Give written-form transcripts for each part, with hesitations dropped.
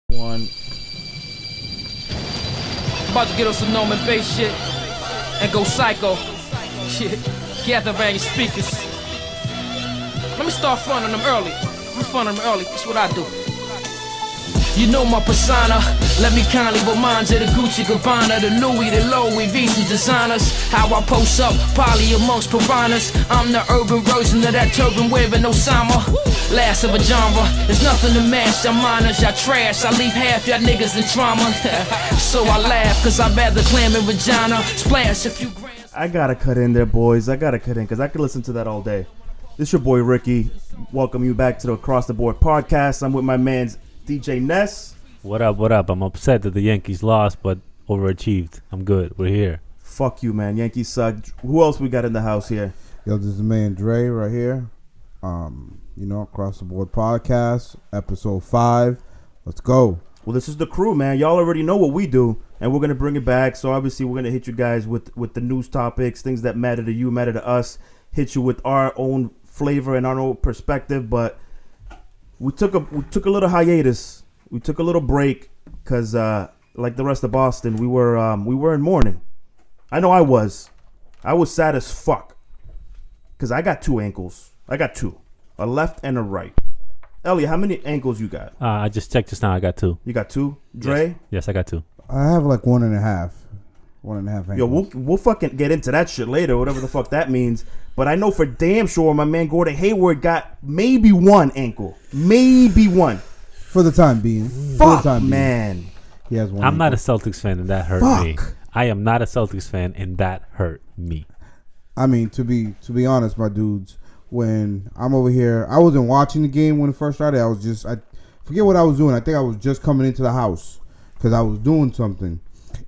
One. About to get on some Norman Bass shit and go psycho. Shit. Gather around your speakers. Let me start fronting them early. That's what I do. You know my persona. Let me kindly remind you the Gucci Gabbana, the Louis, the Louis V2 designers. How I post up, poly amongst piranhas. I'm the urban version of that turban wearing Osama. Last of a genre, there's nothing to match. Y'all minors, y'all trash. I leave half y'all niggas in trauma. So I laugh, cause I'd rather clam in vagina. Splash a few grams. I gotta cut in there, boys. Cause I could listen to that all day. This your boy Ricky. Welcome you back to the Across the Board podcast. I'm with my man's DJ Ness. What up? I'm upset that the Yankees lost, but overachieved. I'm good. We're here. Fuck you, man. Yankees suck. Who else we got in the house here? Yo, this is man Dre right here. Across the Board podcast, episode 5. Let's go. Well, this is the crew, man. Y'all already know what we do, and we're gonna bring it back. So obviously, we're gonna hit you guys with the news topics, things that matter to you, matter to us. Hit you with our own flavor and our own perspective. But we took a little hiatus. We took a little break because, like the rest of Boston, we were in mourning. I know I was sad as fuck because I got 2 ankles. I got 2, a left and a right. Elliot, how many ankles you got? I just checked just now. I got 2. You got 2? Dre? Yes, I got 2. I have like 1.5. 1.5 ankles. Yo, we'll fucking get into that shit later, whatever the fuck that means. But I know for damn sure my man Gordon Hayward got maybe 1 ankle. Maybe 1. For the time being. Fuck, man. He has 1 I'm not a ankle. Celtics fan, and that hurt me. I am not a Celtics fan, and that hurt me. I mean, to be honest, my dudes, when I'm over here, I wasn't watching the game when it first started. I forget what I was doing. I think I was just coming into the house because I was doing something.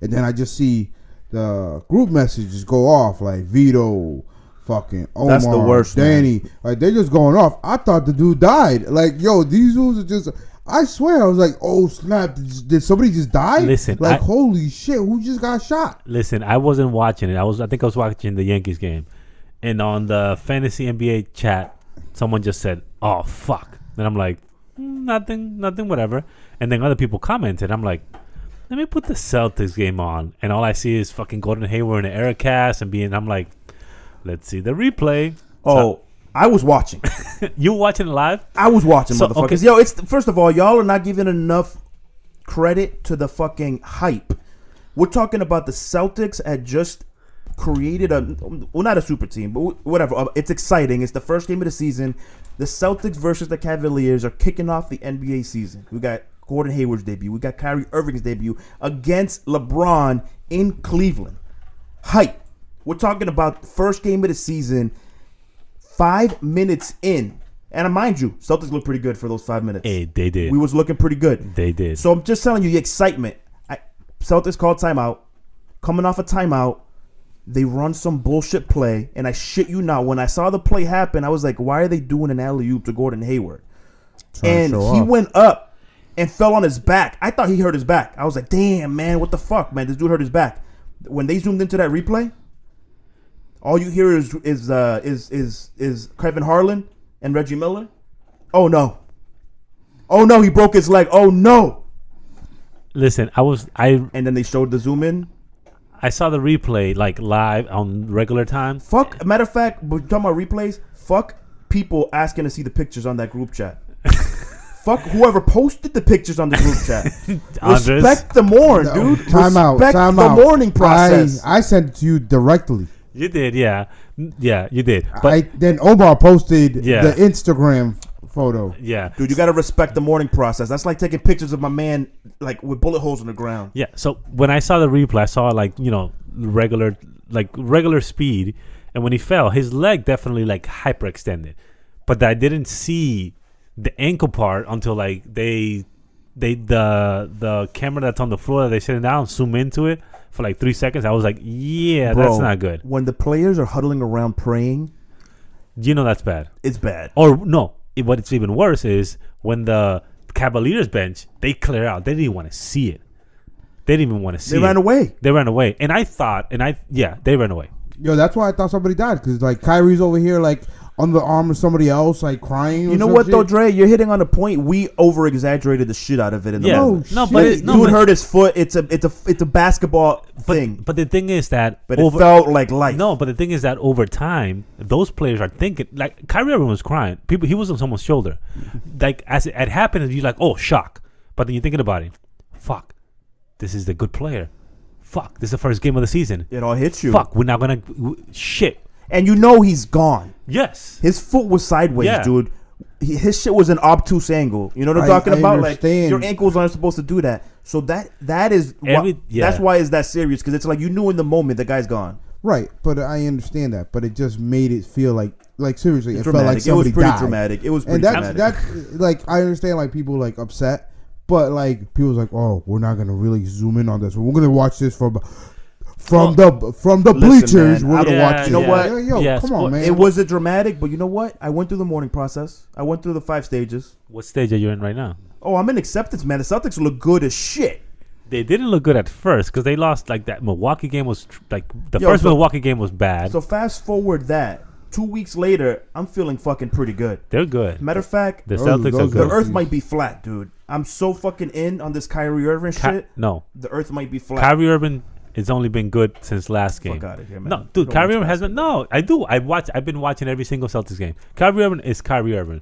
And then I just see the group messages go off like Vito, fucking Omar, that's the worst, Danny. Man. Like, they're just going off. I thought the dude died. Like, yo, these dudes are just... I swear, I was like, oh, snap. Did somebody just die? Listen. Like, holy shit, who just got shot? Listen, I wasn't watching it. I think I was watching the Yankees game. And on the Fantasy NBA chat, someone just said, oh, fuck. And I'm like, nothing, whatever. And then other people commented. I'm like, let me put the Celtics game on. And all I see is fucking Gordon Hayward and Eric Cass I'm like, let's see the replay. Oh, I was watching. You watching it live? I was watching, motherfuckers. Okay. Yo, first of all, y'all are not giving enough credit to the fucking hype. We're talking about the Celtics had just created not a super team, but whatever. It's exciting. It's the first game of the season. The Celtics versus the Cavaliers are kicking off the NBA season. We got Gordon Hayward's debut. We got Kyrie Irving's debut against LeBron in Cleveland. Hype. We're talking about first game of the season, 5 minutes in. And mind you, Celtics looked pretty good for those 5 minutes. Hey, they did. We was looking pretty good. They did. So I'm just telling you the excitement. Celtics called timeout. Coming off a timeout, they run some bullshit play. And I shit you not, when I saw the play happen, I was like, why are they doing an alley-oop to Gordon Hayward? And he went up and fell on his back. I thought he hurt his back. I was like, damn, man, what the fuck, man? This dude hurt his back. When they zoomed into that replay, all you hear is Kevin Harlan and Reggie Miller. Oh no, he broke his leg. Oh no. Listen, and then they showed the zoom in. I saw the replay like live on regular time. Fuck. Matter of fact, we're talking about replays. Fuck people asking to see the pictures on that group chat. Fuck whoever posted the pictures on the group chat. Respect the morn, dude. Time out. The morning process. I sent it to you directly. You did, yeah. Yeah, you did. But then Omar posted the Instagram photo. Yeah. Dude, you got to respect the morning process. That's like taking pictures of my man like with bullet holes in the ground. Yeah. So when I saw the replay, I saw like, regular speed. And when he fell, his leg definitely like hyperextended. But I didn't see the ankle part until like the camera that's on the floor that they sitting down, zoom into it for like 3 seconds. I was like, yeah, bro, that's not good. When the players are huddling around praying, that's bad. It's bad. Or no, what's even worse is when the Cavaliers bench, they clear out. They didn't even want to see it. They didn't even want to see it. They ran away. They ran away. And I thought, they ran away. Yo, that's why I thought somebody died. Because, like, Kyrie's over here like, on the arm of somebody else, like crying. You know what though, Dre? You're hitting on a point. We over exaggerated the shit out of it in the Yeah. moment. No, shit. but Dude hurt his foot. It's a basketball thing. But the thing is that But it felt like life. No, but the thing is that over time, those players are thinking. Like Kyrie Irving was crying. He was on someone's shoulder. Like as it happened, you're like, oh, shock. But then you're thinking about it. Fuck, this is the good player. Fuck, this is the first game of the season. It all hits you. Fuck, we're not gonna shit. And you know he's gone. Yes. His foot was sideways, Yeah. dude. His shit was an obtuse angle. You know what I'm I talking about? Like understand. your ankles aren't supposed to do that. So that is that's why it's that serious, because it's like you knew in the moment the guy's gone. Right, but I understand that, but it just made it feel like seriously, it felt Dramatic. like It somebody was pretty died. dramatic. It was pretty And dramatic. that's like I understand like people like upset, but like people's like, oh, we're not gonna really zoom in on this. We're gonna watch this from the Listen, bleachers. man, we're gonna Yeah, watch. you know it. what? Yo, Yeah, come on, man. It was a dramatic, but you know what? I went through the mourning process. I went through the 5 stages. What stage are you in right now? Oh, I'm in acceptance, man. The Celtics look good as shit. They didn't look good at first because they lost. Like that Milwaukee game was like the Yo, first so- Milwaukee game was bad. So fast forward that 2 weeks later, I'm feeling fucking pretty good. They're good. Matter of fact, The Those- Celtics are those the good. are- Earth might be flat, dude. I'm so fucking in on this Kyrie Irving shit. No, The Earth might be flat. Kyrie Irving has only been good since last game. Fuck outta here, man. No, dude, Don't Kyrie watch Irving hasn't. No, I do. I've been watching every single Celtics game. Kyrie Irving is Kyrie Irving,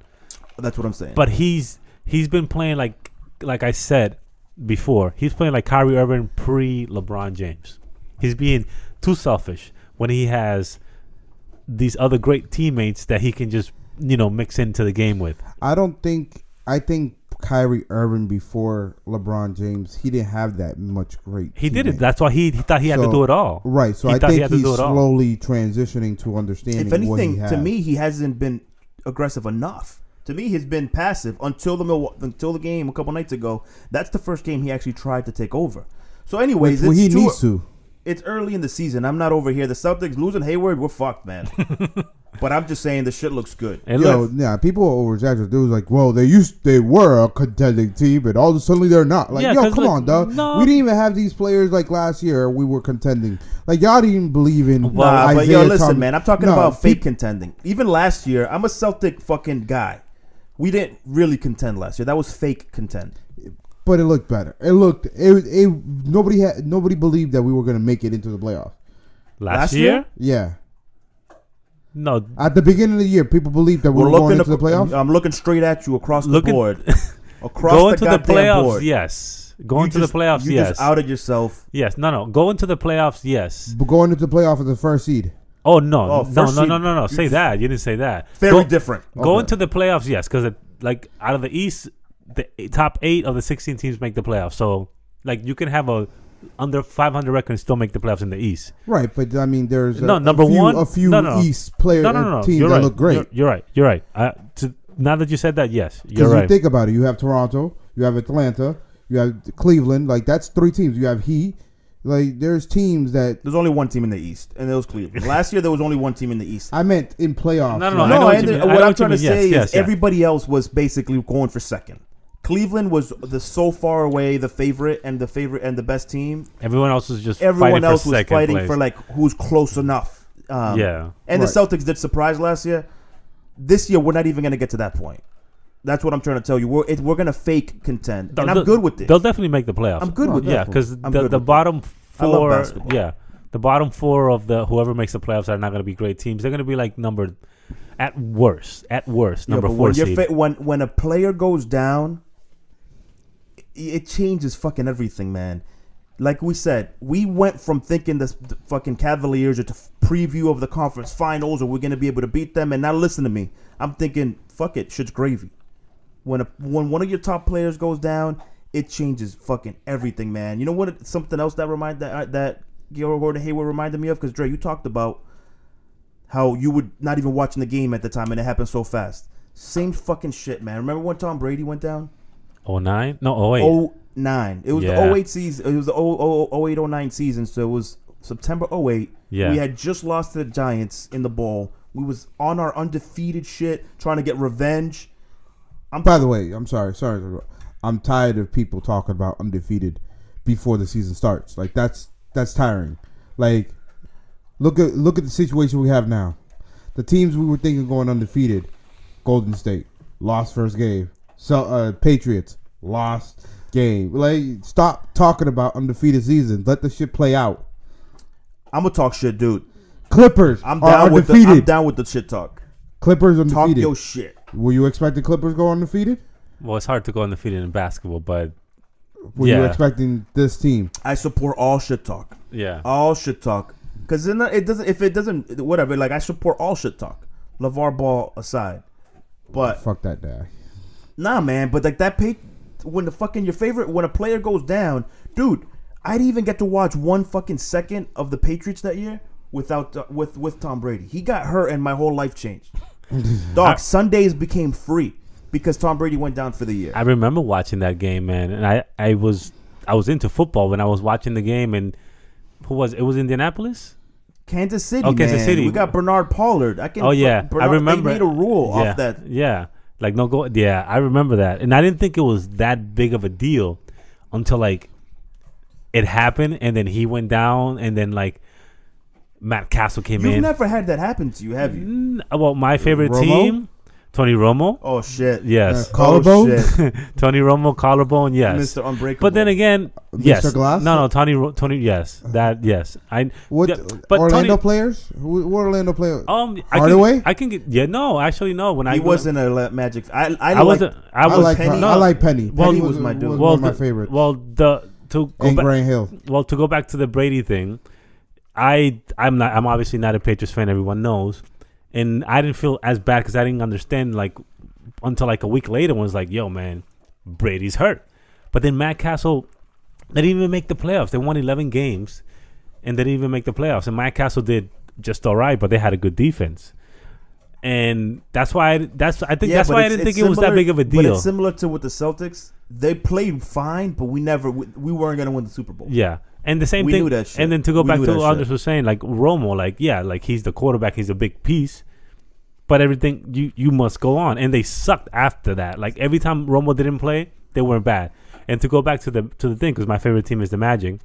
That's what I'm saying. but he's been playing like I said before. He's playing like Kyrie Irving pre LeBron James. He's being too selfish when he has these other great teammates that he can just mix into the game with. I think Kyrie Irving before LeBron James, he didn't have that much great. He did it. teammates. That's why he thought he had to So- do it all. Right, so He I thought he think had to he's do it all. slowly transitioning to understanding. if what he anything, has. to me, he hasn't been aggressive enough. To me, he's been passive until the game a couple nights ago. That's the first game he actually tried to take over. So, anyways, well, it's he too- needs to. It's early in the season. I'm not over here. The Celtics losing Hayward, we're fucked, man. But I'm just saying the shit looks good. And Yo, look, yeah, people over exaggerate. They was like, well, they were a contending team, but all of a sudden they're not. Like, Yeah, yo, 'cause come look, on, dog. no. We didn't even have these players like last year. We were contending. Like y'all didn't even believe in. Nah, but yo, Isaiah listen, Thomas. man. I'm talking No, about fake peop- contending. Even last year, I'm a Celtic fucking guy. We didn't really contend last year. That was fake contend. But it looked better. Nobody believed that we were gonna make it into the playoffs. last last year? year? Yeah, No, at the beginning of the year, people believed that we were going into the playoffs. I'm looking straight at you across the Looking- board. Across going the to the goddamn playoffs, board. yes. Going You to just- the playoffs, you yes. just outed yourself. Yes, no. Going to the playoffs, yes. But going into the playoff as the first seed. Oh no, Oh, no, first no, seed. no, no, no. You Say just- that. You didn't say that. Very different. Going Okay. to the playoffs, yes, because like out of the East, the top 8 of the 16 teams make the playoffs. So like you can have a under 500 record and still make the playoffs in the East. Right, but I mean, there's a few no. East players No. teams You're that right. look great. You're right. You're right. Now that you said that, yes, you're Because right. you think about it, you have Toronto, you have Atlanta, you have Cleveland. Like that's 3 teams. You have Heat. Like there's teams that There's only one team in the East, and it was Cleveland. Last year, there was only one team in the East. I meant in playoffs. No, like- I know what you and mean. I know what I'm what you trying to mean. Yes, say yes, is yeah. everybody else was basically going for second. Cleveland was the so far away the favorite and the best team. Everyone else was just Everyone fighting else for was second fighting place. for like who's close enough. Yeah. And Right. the Celtics did surprise last year. This year, we're not even going to get to that point. That's what I'm trying to tell you. We're going to fake contend, and I'm good with this. They'll definitely make the playoffs. I'm good with yeah, that. because I'm good the with bottom I love 4, basketball. yeah, the bottom 4 of the whoever makes the playoffs are not going to be great teams. They're going to be like numbered at worst, Yeah, number but 4 when, seed. when a player goes down, it changes fucking everything, man. Like we said, we went from thinking the fucking Cavaliers are to preview of the conference finals, or we're gonna be able to beat them. And now listen to me, I'm thinking, fuck it, shit's gravy. When one of your top players goes down, it changes fucking everything, man. You know what? Something else that Gordon Hayward reminded me of, because Dre, you talked about how you were not even watching the game at the time, and it happened so fast. Same fucking shit, man. Remember when Tom Brady went down? 09? No, 08. 09. It was Yeah. the 08 season. It was the 08-09 season. So it was September 08. Yeah. We had just lost to the Giants in the bowl. We was on our undefeated shit, trying to get revenge. By the way, I'm sorry. I'm tired of people talking about undefeated before the season starts. Like that's tiring. Like look at the situation we have now. The teams we were thinking going undefeated: Golden State lost first game. So Patriots lost game. Like, stop talking about undefeated seasons. Let the shit play out. I'm gonna talk shit, dude. Clippers I'm are down with undefeated. I'm down with the shit talk. Clippers Talk undefeated. your shit. Were you expecting Clippers go undefeated? Well, it's hard to go undefeated in basketball, but Were you Yeah. expecting this team? I support all shit talk. yeah. All shit talk. Because it doesn't. If it doesn't, whatever. Like, I support all shit talk. LeVar Ball aside, but Fuck that guy. nah, man. But like that when the fucking when a player goes down, dude. I didn't even get to watch 1 fucking second of the Patriots that year without with Tom Brady. He got hurt and my whole life changed. Dog, Sundays became free because Tom Brady went down for the year. I remember watching that game, man, and I was into football when I was watching the game, and who was it? Was Indianapolis? Kansas City, Oh, Kansas man. City. We got Bernard Pollard. Oh yeah, I remember. They made a rule yeah, off that. Yeah, like no go. Yeah, I remember that, and I didn't think it was that big of a deal until like it happened, and then he went down, and then like Matt Castle came You've in. never had that happen to you, have you? Well, my favorite Romo? team, Tony Romo. Oh shit. Yes, Collarbone? Oh, shit. Tony Romo, collarbone. Yes, Mr. Unbreakable. but then again, Mr. yes, Glass? no, Tony, yes, that, yes, I. What yeah, but Orlando Tony, players? What Orlando players? Hardaway. I can get. Yeah, no, actually, no. When He wasn't a Magic. I wasn't. I I was. like Penny. no, I like Penny. Well, Penny he was my dude. was well, one of my favorites. Well, to go and back. Grant Hill. Well, to go back to the Brady thing, I'm obviously not a Patriots fan. Everyone knows, and I didn't feel as bad because I didn't understand like until like a week later when it was like, yo, man, Brady's hurt. But then Matt Castle, they didn't even make the playoffs. They won 11 games, and they didn't even make the playoffs. And Matt Castle did just all right, but they had a good defense. And that's why I didn't think it was that big of a deal. But it's similar to with the Celtics. They played fine, but we weren't gonna win the Super Bowl. Yeah. And the same We thing. knew that shit. And then to go We back knew to that what Andres shit. was saying, like Romo, like he's the quarterback, he's a big piece. But everything you must go on. And they sucked after that. Like every time Romo didn't play, they weren't bad. And to go back to the thing, because my favorite team is the Magic,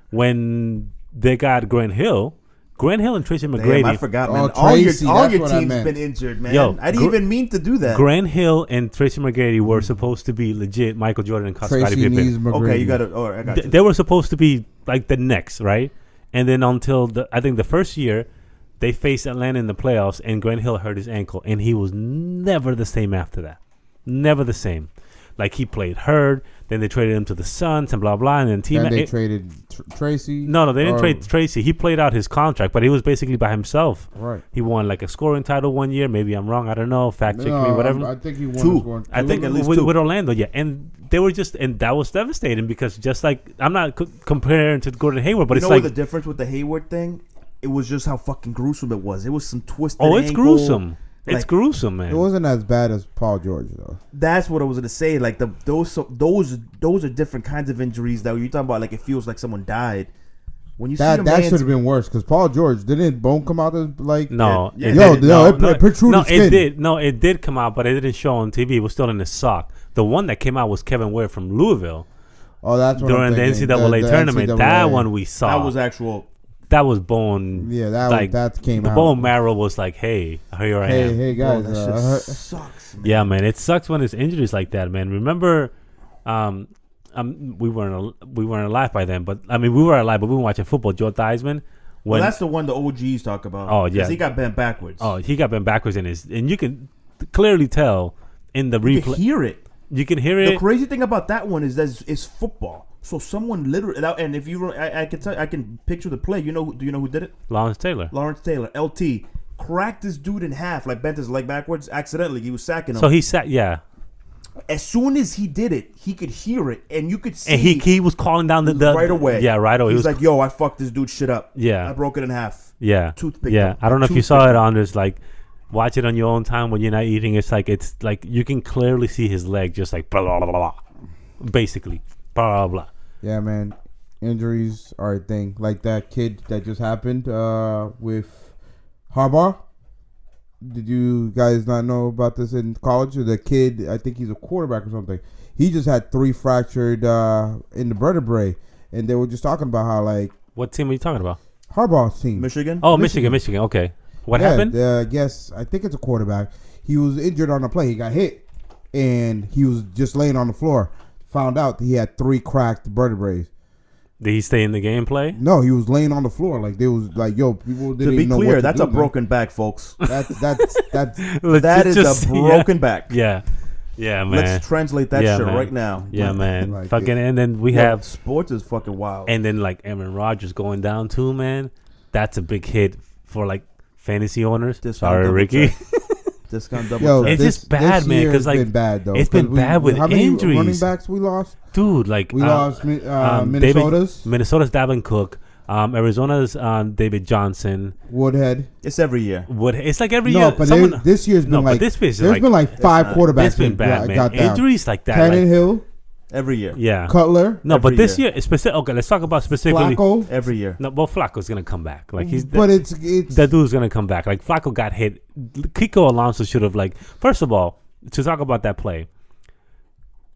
when they got Grant Hill and Tracy McGrady. Damn, I forgot, man. Oh, all Tracy, your that's what I team's meant. been injured, man. Yo, I didn't even mean to do that. Grant Hill and Tracy McGrady were supposed to be legit Michael Jordan and Scottie Tracy Pippen. needs McGrady. Okay, you got it. All right, I got you. They were supposed to be like the next, right? And then until I think the first year, they faced Atlanta in the playoffs, and Grant Hill hurt his ankle, and he was never the same after that. Never the same. Like he played hurt, then they traded him to the Suns and blah blah, and then And they traded Tracy. No, they didn't or- trade Tracy. He played out his contract, but he was basically by himself. Right. He won like a scoring title one year. Maybe I'm wrong. I don't know. Fact check me, No, whatever. I think he won. Two. his one. I think at least with, two. with Orlando, yeah, and they were and that was devastating because just like I'm not comparing to Gordon Hayward, but you it's know like, what the difference with the Hayward thing? It was just how fucking gruesome it was. It was some twisted. oh, it's ankle. gruesome. It's like- gruesome, man. It wasn't as bad as Paul George though. That's what I was gonna say. Like those are different kinds of injuries that you're talking about. Like it feels like someone died. When you see That a that man's- should have been worse because Paul George didn't bone come out as like No, Yeah, it yeah. didn't. Yo, it protruded no, skin. it did. No, it did come out, but it didn't show on TV. It was still in his sock. The one that came out was Kevin Ware from Louisville Oh, that's what during I'm the thinking. NCAA The tournament. NCAA. That one we saw. that was actual. That was bone. Yeah, that came the out. bone marrow was like, hey, here I am. Hey Bro, guys, that shit I heard- sucks. Man. Yeah, man, it sucks when it's injuries like that, man. Remember, we weren't alive by then, but I mean we were alive, but we were watching football. Joe Theismann, Well, when that's the one the OGs talk about. Oh, 'Cause yeah. he got bent backwards. he got bent backwards in his, and you can clearly tell in the you can replay. hear it. You can hear The it. crazy thing about that one is that it's football. So someone literally, and if you, I can tell, I can picture the play. Do you know who did it? Lawrence Taylor. Lawrence Taylor, LT, cracked this dude in half, like bent his leg backwards accidentally. He was sacking him. So he sat, yeah, As soon as he did it, he could hear it, and you could see. and he was calling down the right away. Yeah, right away. He He was was like, "Yo, I fucked this dude shit up. Yeah. I broke it in half. yeah, toothpick yeah. him. I don't know if you saw Toothpick it him. on this. Like, watch it on your own time when you're not eating. It's like you can clearly see his leg, just like blah blah blah, blah basically blah blah blah. Yeah, man. Injuries are a thing. Like that kid that just happened with Harbaugh. Did you guys not know about this in college? The kid, I think he's a quarterback or something. He just had 3 fractured in the vertebrae. And they were just talking about how, like, What team are you talking about? Harbaugh's team. Michigan. Oh, Michigan. Okay. What happened? Yes, I think it's a quarterback. He was injured on the play. He got hit, and he was just laying on the floor. Found out that he had 3 cracked vertebrae. Did he stay in the gameplay? No, he was laying on the floor. Like, they was like, yo, people didn't To be even know clear, what to that's do, a man. broken back, folks. That's That is Just- a broken back. Yeah. Yeah, man. Let's translate that Yeah, shit man. right now. Yeah, man. Like fucking, it. and then we Yo, have, sports is fucking wild. and then like Aaron Rodgers going down too, man. That's a big hit for like fantasy owners. Discount Sorry, double Ricky. check. Discount double Yo, check. It's just bad, this man, year 'cause, like, been bad though. it's been 'Cause bad with how many injuries. running backs we lost? Dude, like We lost Minnesota's Minnesota's Dalvin Cook, Arizona's David Johnson. Woodhead. It's every year. It's like every No, year. but someone, this year's been no, but like this year's there's like been like 5 not. quarterbacks it's been that bad, man. got down. Injuries like that, like, Tannehill, Every year. yeah. Cutler, No, but every this year. year, specific. Okay, let's talk about specifically. Flacco. Every year. No, well, Flacco's gonna come back. Like he's, But it's that dude's gonna come back. Like Flacco got hit. Kiko Alonso should have like. First of all, to talk about that play,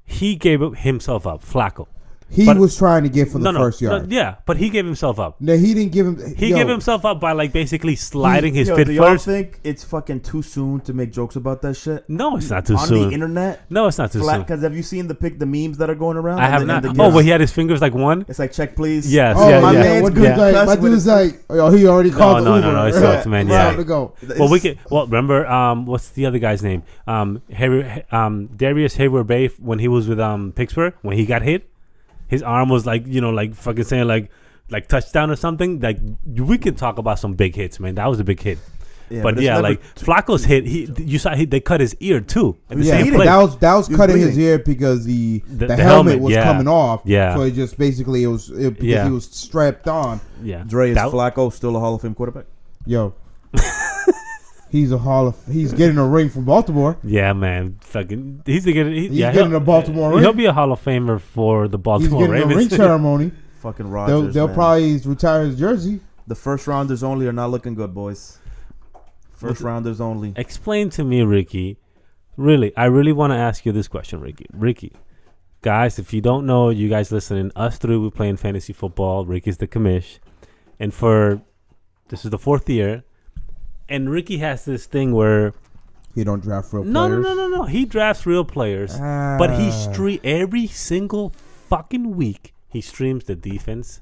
he gave himself up. Flacco. he but- was trying to get for the first yard. yeah, but he gave himself up. No, he didn't give him. He gave himself up by like basically sliding his Yo, fit do y'all first. think it's fucking too soon to make jokes about that shit? No, it's not too On soon. the internet? No, it's not too soon. Because have you seen the memes that are going around? I have And not. the Oh, kids- well, he had his fingers like one. It's like, check please. Yes, Oh yeah, my yeah. man, what Yeah. dude's like? My Cuss with dude's it. like, oh, he already called no, Uber. no, it sucks, man, We're yeah. out to go. Well, we can. Well, remember, what's the other guy's name? Darius Hayward Bay when he was with Pittsburgh when he got hit, his arm was like like fucking saying like touchdown or something. Like we could talk about some big hits, man. That was a big hit. Yeah, but it's yeah, never like Flacco's hit. You saw they cut his ear too at the Yeah, same play. that was He was cutting his bleeding. ear because the The helmet was yeah. coming off. Yeah. So it just basically because Yeah. he was strapped on. Yeah, Dre is That- Flacco still a Hall of Fame quarterback? Yo. He's getting a ring from Baltimore. Yeah, man. Fucking, he's getting. He's Yeah, getting a Baltimore ring. He'll be a Hall of Famer for the He's Baltimore getting a ring Ravens. ceremony. Fucking Rodgers. They'll man. probably retire his jersey. The first rounders only are not looking good, boys. First rounders only. Explain to me, Ricky. Really, I really want to ask you this question, Ricky. Ricky, guys, if you don't know, you guys listening, us three, we playing fantasy football. Ricky's the commish, and this is the 4th year, and Ricky has this thing where He don't draft real no, players. he drafts real players, but he every single fucking week he streams the defense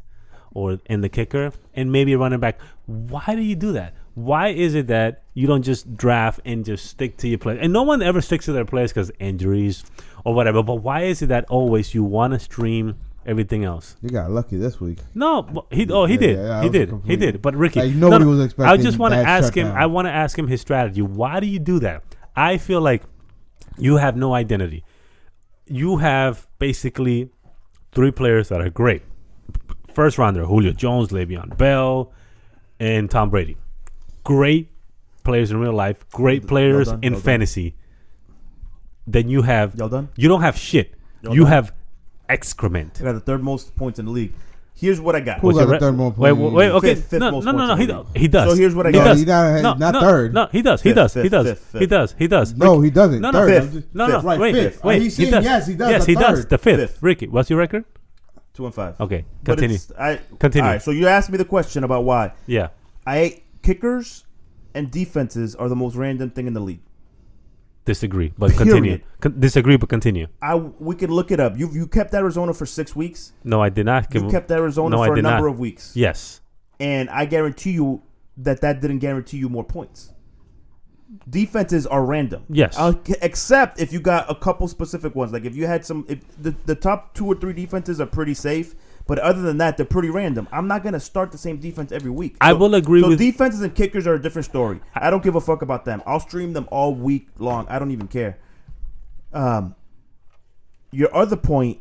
and the kicker and maybe a running back. Why do you do that? Why is it that you don't just draft and just stick to your players? And no one ever sticks to their players because injuries or whatever. But why is it that always you want to stream everything else? You got lucky this week. No, he did. Yeah, He was did. complete- He did. But Ricky, Like, nobody was expecting I just want to that ask him. shutdown. I want to ask him his strategy. Why do you do that? I feel like you have no identity. You have basically 3 players that are great. First rounder: Julio Jones, Le'Veon Bell, and Tom Brady. Great players in real life. Great players done, in well done. fantasy. Then you have. Y'all done? You don't have shit. Y'all You done? have excrement. I got the 3rd most points in the league. Here's what I got. Who What's got your the re- third most Wait, points? wait, okay. Fifth no, most no, no, points no. in He the does. league. He does. So here's what I He got. does. He's not no, third. No, he does. He Fifth, does. fifth, He does. fifth, He does. He does. No, he doesn't. No, no, Third. Fifth. No, no. Right, Wait, fifth. wait. He's saying yes, he does Yes, the he does. third. The fifth. Fifth. Ricky, what's your record? 2-5. Okay, But continue. Continue. All right, so you asked me the question about why. Yeah. Kickers and defenses are the most random thing in the league. Disagree, but continue. Period. Disagree, but continue. We can look it up. You kept Arizona for 6 weeks. No, I did not. You kept Arizona No, I for a did number not. of weeks. Yes. And I guarantee you that didn't guarantee you more points. Defenses are random. Yes. Except if you got a couple specific ones. Like if you had the top 2 or 3 defenses are pretty safe. But other than that, they're pretty random. I'm not going to start the same defense every week. I will agree so with- defenses and kickers are a different story. I don't give a fuck about them. I'll stream them all week long. I don't even care. Your other point,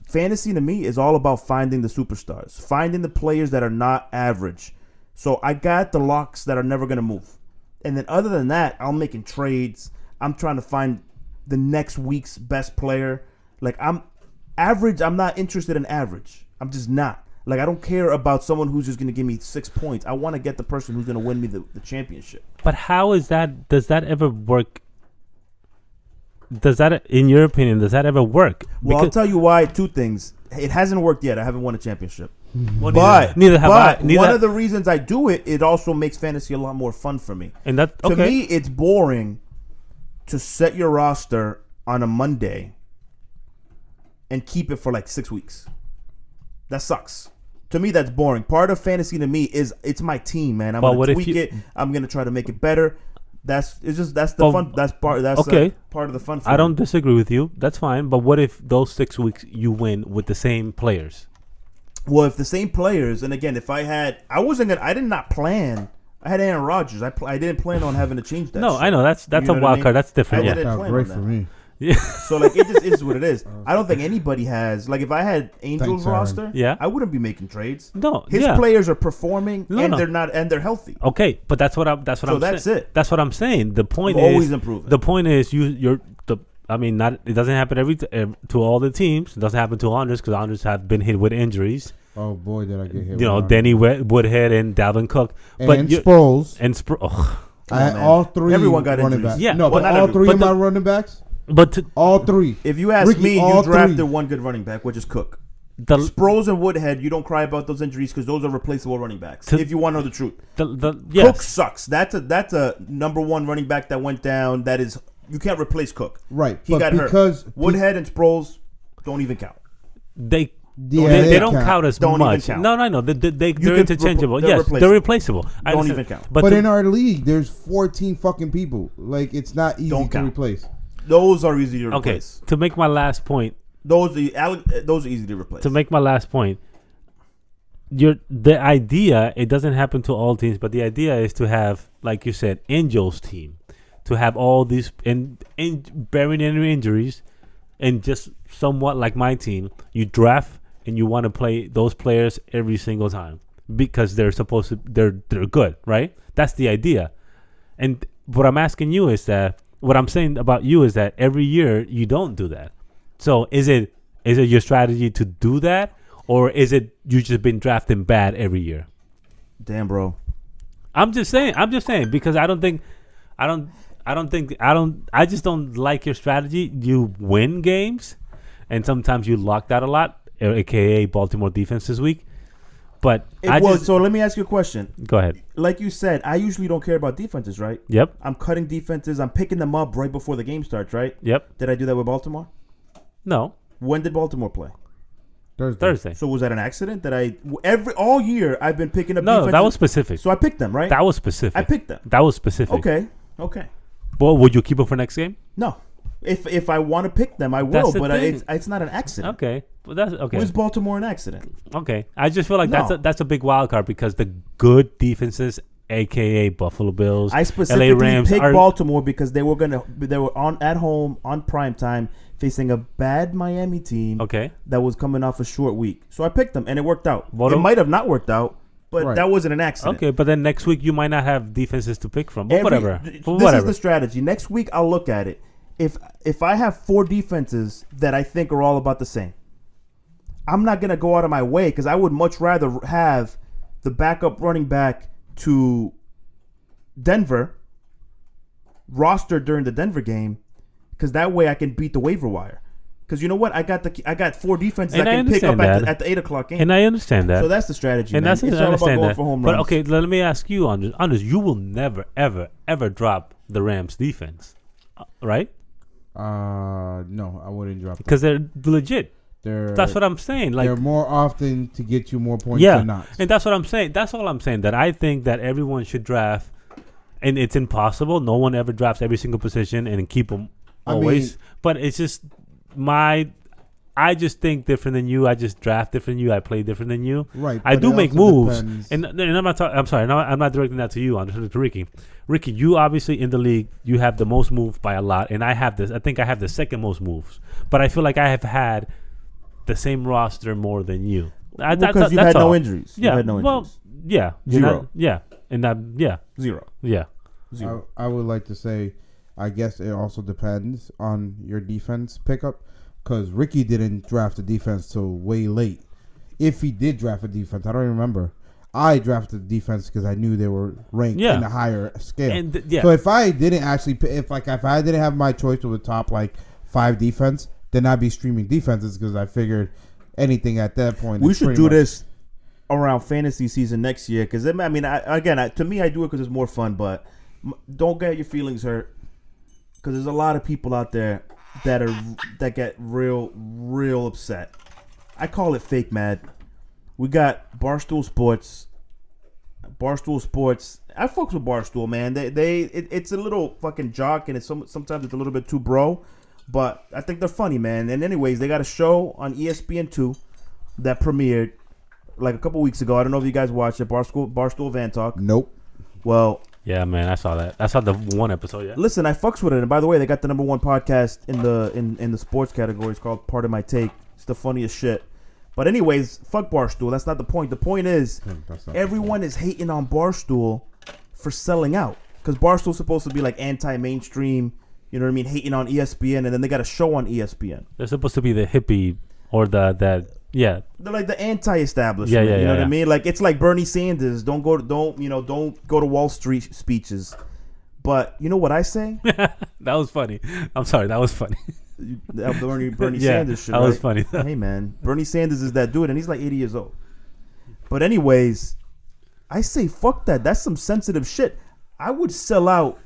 fantasy to me is all about finding the superstars, finding the players that are not average. So I got the locks that are never going to move. And then other than that, I'm making trades. I'm trying to find the next week's best player. Like I'm not interested in average. I'm just not. Like I don't care about someone who's just going to give me 6 points. I want to get the person who's going to win me the championship. But how is that? Does that ever work? Does that, in your opinion, does that ever work? Well, I'll tell you why. 2 things. It hasn't worked yet. I haven't won a championship. Well, But neither have I. Neither, one of the reasons I do it, it also makes fantasy a lot more fun for me. and that To okay. me, it's boring to set your roster on a Monday and keep it for like 6 weeks. That sucks. To me, that's boring. Part of fantasy to me is it's my team, man. I'm But gonna what if tweak you- it. I'm gonna try to make it better. That's the But- fun. That's part. That's okay. part of the fun. For I don't me. disagree with you. That's fine. But what if those 6 weeks you win with the same players? Well, if the same players, and again, if I did not plan. I had Aaron Rodgers. I didn't plan on having to change that. No, shit. I know that's You know a what I wild mean? card. That's different. I Yeah. didn't Sounds plan great on for that. me. Yeah. So like it just is what it is. I don't think anybody has like if I had Angels Thanks, Aaron. roster, Yeah. I wouldn't be making trades. No. His yeah. players are performing No, and no. they're healthy. Okay, but that's what I'm So saying. that's it. That's what I'm saying. The point I'm is always improving. The point is I mean, not it doesn't happen to all the teams. It doesn't happen to Andres because Andres have been hit with injuries. Oh boy, did I get hit! You know, with Denny Woodhead and Dalvin Cook, and you- Sproles. and I had man. all three. Everyone got running injuries. backs. Yeah. no, Well, but not all every- three but of the- my running backs. but All three. If you ask Ricky, me, you all drafted three. one good running back, which is Cook. the Sproles and Woodhead, you don't cry about those injuries because those are replaceable running backs. To- if you want to know the truth, the Cook yes, sucks. That's a number one running back that went down. That is you can't replace Cook. Right, He but got because hurt. Woodhead and Sproles don't even count. they. Yeah, they don't count as Don't even much. count. No. They're can interchangeable. they're Yes, replaceable. they're replaceable. I Don't understand. even count. But to- in our league, there's 14 fucking people. Like it's not easy Don't to count. replace. Those are easy to okay, replace. to make my last point, Those are easy to replace. to make my last point, the idea, it doesn't happen to all teams, but the idea is to have, like you said, Angels team, to have all these in bearing any injuries, and just somewhat like my team, you draft and you want to play those players every single time because they're supposed to they're good, right? That's the idea. And what I'm asking you is that what I'm saying about you is that every year you don't do that. So is it your strategy to do that, or is it you just been drafting bad every year? Damn, bro. I'm just saying because I just don't like your strategy. You win games, and sometimes you locked out a lot, aka Baltimore defense this week. But So let me ask you a question. go ahead. Like you said, I usually don't care about defenses, right? Yep. I'm cutting defenses. I'm picking them up right before the game starts, right? Yep. Did I do that with Baltimore? No. When did Baltimore play? Thursday. So was that an accident that all year I've been picking up No, defenses? that was specific. So I picked them, right? That was specific. I picked them. That was specific. Okay. But would you keep them for next game? No. If I want to pick them, I That's will, the but thing. it's not an accident. Okay. Well, that's okay. Was Baltimore an accident? Okay. I just feel like No. that's a big wild card because the good defenses, aka Buffalo Bills, I specifically LA Rams, picked are Baltimore because they were at home on prime time facing a bad Miami team okay. that was coming off a short week. So I picked them and it worked out. What it a- might have not worked out, but Right. that wasn't an accident. Okay, but then next week you might not have defenses to pick from. But whatever. This But is whatever. the strategy. Next week I'll look at it. If I have 4 defenses that I think are all about the same, I'm not gonna go out of my way because I would much rather have the backup running back to Denver roster during the Denver game because that way I can beat the waiver wire. Because you know what, I got 4 defenses And I I can pick up understand at the 8:00 game. And I understand that. So that's the strategy. And man. that's it's I all about understand going that. for home But runs. okay, let me ask you, Andres, you will never, ever drop the Rams defense, right? No, I wouldn't drop them. Because they're legit. They're That's what I'm saying. Like, they're more often to get you more points yeah, than not. and that's what I'm saying. That's all I'm saying. That I think that everyone should draft, and it's impossible. No one ever drafts every single position and keep them I always. mean- But it's just I just think different than you. I just draft different than you. I play different than you. Right. I but do it make also moves, depends. and I'm not. I'm sorry. No, I'm not directing that to you. I'm just to Ricky. Ricky, you obviously in the league, you have the most moves by a lot, and I have this. I think I have the second most moves, but I feel like I have had the same roster more than you. Because you've had no injuries. Yeah. You've had no injuries. Well, yeah. You're Zero. not- yeah. And that. Yeah. 0. Yeah. 0. I would like to say, I guess it also depends on your defense pickup, because Ricky didn't draft a defense till way late. If he did draft a defense, I don't remember. I drafted the defense because I knew they were ranked Yeah. in a higher scale. And yeah. So if I didn't actually, if I didn't have my choice of the top 5 defense, then I'd be streaming defenses because I figured anything at that point. We is should pretty do much- this around fantasy season next year. Because I mean, to me, I do it because it's more fun. But don't get your feelings hurt, because there's a lot of people out there that get real upset. I call it fake mad. We got Barstool Sports. I fucks with Barstool, man. It's a little fucking jock, and sometimes it's a little bit too bro, but I think they're funny, man. And anyways, they got a show on ESPN2 that premiered like a couple weeks ago. I don't know if you guys watched it. Barstool Van Talk. Nope. Well, Yeah, man, I saw that. I saw the one episode. Yeah. listen, I fucks with it. And by the way, they got the number one podcast in the sports category. It's called Part of My Take. It's the funniest shit. But anyways, fuck Barstool. That's not the point. The point is everyone is hating on Barstool for selling out, because Barstool's supposed to be like anti-mainstream. You know what I mean? Hating on ESPN, and then they got a show on ESPN. They're supposed to be the hippie or yeah. They're like the anti-establishment. Yeah, you know what yeah. I mean? Like it's like Bernie Sanders. Don't go to Wall Street speeches. But you know what I say? That was funny. I'm sorry, that was funny. That Bernie Yeah, Sanders shit. that was right? funny. Hey man, Bernie Sanders is that dude, and he's like 80 years old. But anyways, I say fuck that. That's some sensitive shit. I would sell out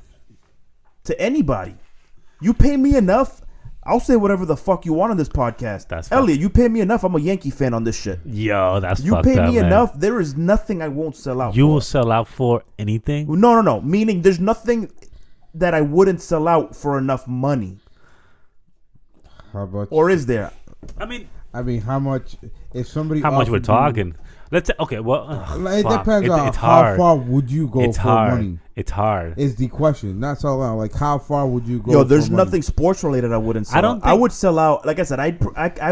to anybody. You pay me enough, I'll say whatever the fuck you want on this podcast. That's Elliot, you pay me enough, I'm a Yankee fan on this shit. Yo, that's You fucked pay up, me man. enough, there is nothing I won't sell out You for. will sell out for anything? No. Meaning there's nothing that I wouldn't sell out for enough money. How about? Or is there? I mean, how much? If somebody how much we're offered you- talking? Let's say, okay. Well, It fuck. depends on It's how hard. far would you go It's for hard. money. It's hard. Is the question. Not so long. Like how far would you go? Yo, there's for money? nothing sports related I wouldn't sell I don't out. I think- would sell out. Like I said, I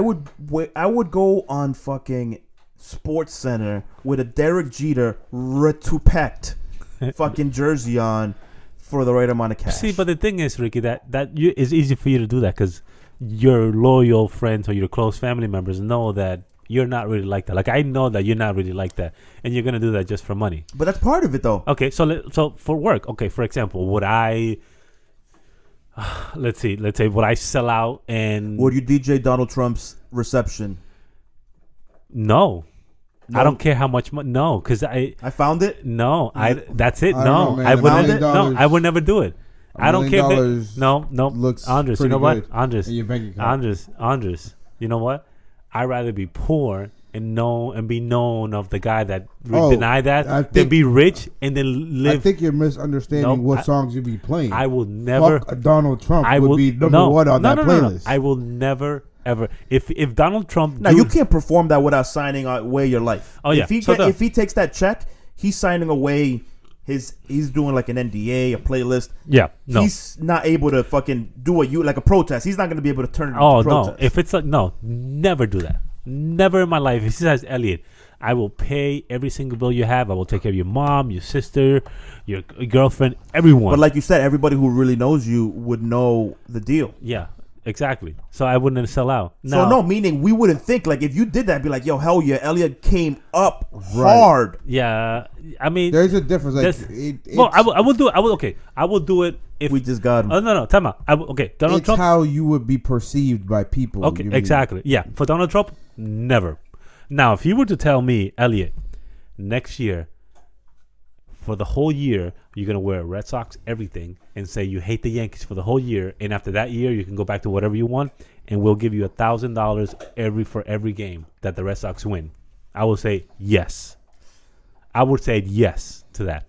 would go on fucking Sports Center with a Derek Jeter retupect fucking jersey on for the right amount of cash. See, but the thing is, Ricky, it's easy for you to do that because your loyal friends or your close family members know that you're not really like that. Like I know that you're not really like that, and you're gonna do that just for money. But that's part of it, though. Okay, so for work, okay, for example, would I? Let's say would I sell out and Would you DJ Donald Trump's reception? no. No? I don't care how much money. No, because I found it. That's it. I don't No, know, man. I $1 wouldn't. million No, I would never do it. I don't care. $1 No, looks Andres, you pretty know what? good Andres, in your bank account. Andres, you know what? I'd rather be poor and be known of the guy that deny that I than think- be rich and then live. I think you're misunderstanding No, what songs you be playing. I will never. Fuck Donald Trump I would will be number one on that playlist. I will never ever. If Donald Trump. Now you can't perform that without signing away your life. Oh, yeah. If he takes that check, he's signing away he's doing like an NDA, a playlist. Yeah. No. He's not able to fucking do like a protest. He's not going to be able to turn it Oh into no! protest. If it's like no, never do that. Never in my life. If he says, Elliot, I will pay every single bill you have. I will take care of your mom, your sister, your girlfriend, everyone. But like you said, everybody who really knows you would know the deal. yeah, exactly. So I wouldn't sell out. So no, meaning we wouldn't think like if you did that, be like, yo, hell yeah, Elliot came up hard. Yeah, I mean, There's a difference. Like, well, I will do it. I will do it if We just got him. Oh no, time out. Donald it's Trump. how you would be perceived by people. Okay, you mean. exactly. Yeah, for Donald Trump, never. Now, if you were to tell me, Elliot, next year, for the whole year, you're gonna wear Red Sox everything, and say you hate the Yankees for the whole year, and after that year, you can go back to whatever you want, and we'll give you $1,000 for every game that the Red Sox win, I will say yes. I would say yes to that.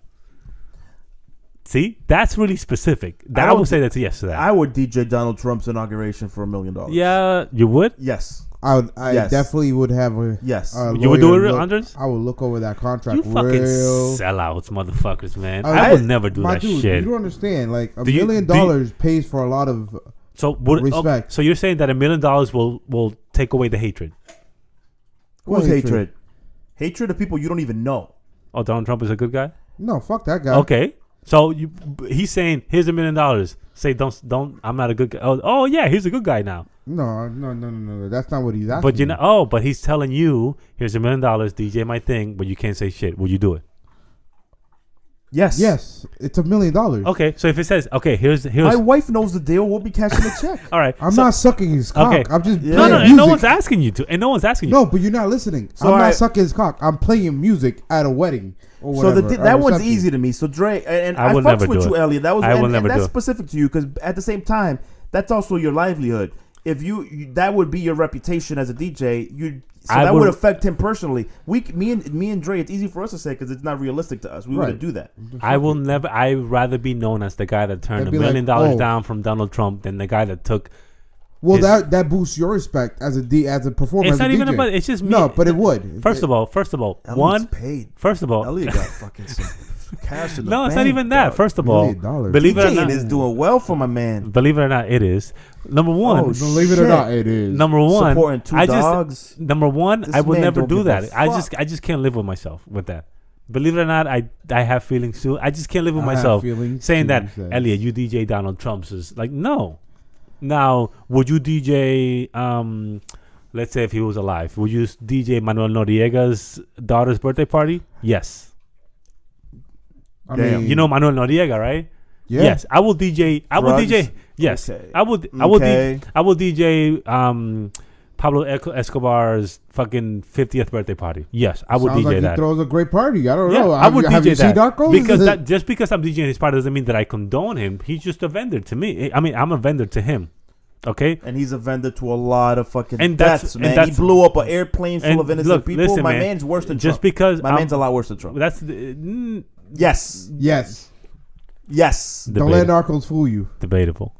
See, that's really specific. I would say that's a yes to that. I would DJ Donald Trump's inauguration for $1 million. Yeah, you would. Yes. I Yes. definitely would have a Yes. You would do lawyer it, look- Andres? I would look over that contract You fucking real. sellouts, motherfuckers, man. I- I would never do My that dude, shit. You don't understand. Like $1 Do you- million do you- pays for a lot of. So Respect. so you're saying that $1 million will take away the hatred? Who's What hatred? hatred? Hatred of people you don't even know. Oh, Donald Trump is a good guy. No, fuck that guy. Okay, so he's saying here's $1 million. Say don't. I'm not a good guy. Oh yeah, he's a good guy now. No. That's not what he's asking. But you know, but he's telling you here's $1 million. DJ my thing, but you can't say shit. Would you do it? Yes. Yes, it's $1 million. Okay, so if it says, okay, here's My wife knows the deal. We'll be cashing the check. all right. I'm so- not sucking his cock. Okay. I'm just Yeah. No, playing no, music. and no one's asking you to, and no one's asking you. No, but you're not listening. So I'm I- not sucking his cock. I'm playing music at a wedding or So whatever. that a one's reception. easy to me. So Dre and I I will fucks never with do you, it. Elliot. That was I will and never that's do it. specific to you because at the same time, that's also your livelihood. If you that would be your reputation as a DJ. That would affect him personally. Me and Dre, it's easy for us to say because it's not realistic to us. We Right. wouldn't do that. I will never. I'd rather be known as the guy that turned They'd $1 be million like, oh. down from Donald Trump than the guy that took. Well, his- that boosts your respect as a performer. It's as a not even DJ. about. It's just me. No, but it would. First of all, Elliot's one. paid. First of all, Elliot got fucking some cash in the no, it's not bank, even that. dog. First of all, $1 million. believe it or DJing not, is doing well for my man. believe it or not, it is. Number one, Oh, Believe it or shit. not, it is. number one, Supporting two I just dogs. number one, This I would man never don't do give a that. I fuck. just can't live with myself with that. Believe it or not, I have feelings too. I just can't live with I have myself feelings saying too, that he says. Elliot, you DJ Donald Trump's is like no. Now, would you DJ? Let's say if he was alive, would you DJ Manuel Noriega's daughter's birthday party? Yes. I Damn. mean, You know Manuel Noriega, right? yeah. Yes, I will DJ. I will Drugs? DJ. Yes, Okay. I will. Okay. I will DJ. Pablo Escobar's fucking 50th birthday party. Yes, I would Sounds DJ like that. he throws a great party. I don't Yeah, know. I would have DJ you seen that Narcos? because just because I'm DJing his party doesn't mean that I condone him. He's just a vendor to me. I mean, I'm a vendor to him. Okay. And he's a vendor to a lot of fucking And that's- deaths, and man. that's- He blew up an airplane full and of innocent look, people. listen, My man, man's worse than just Trump. because My man's a lot worse than Trump. That's Yes. Yes. Yes. Don't let Narcos fool you. debatable.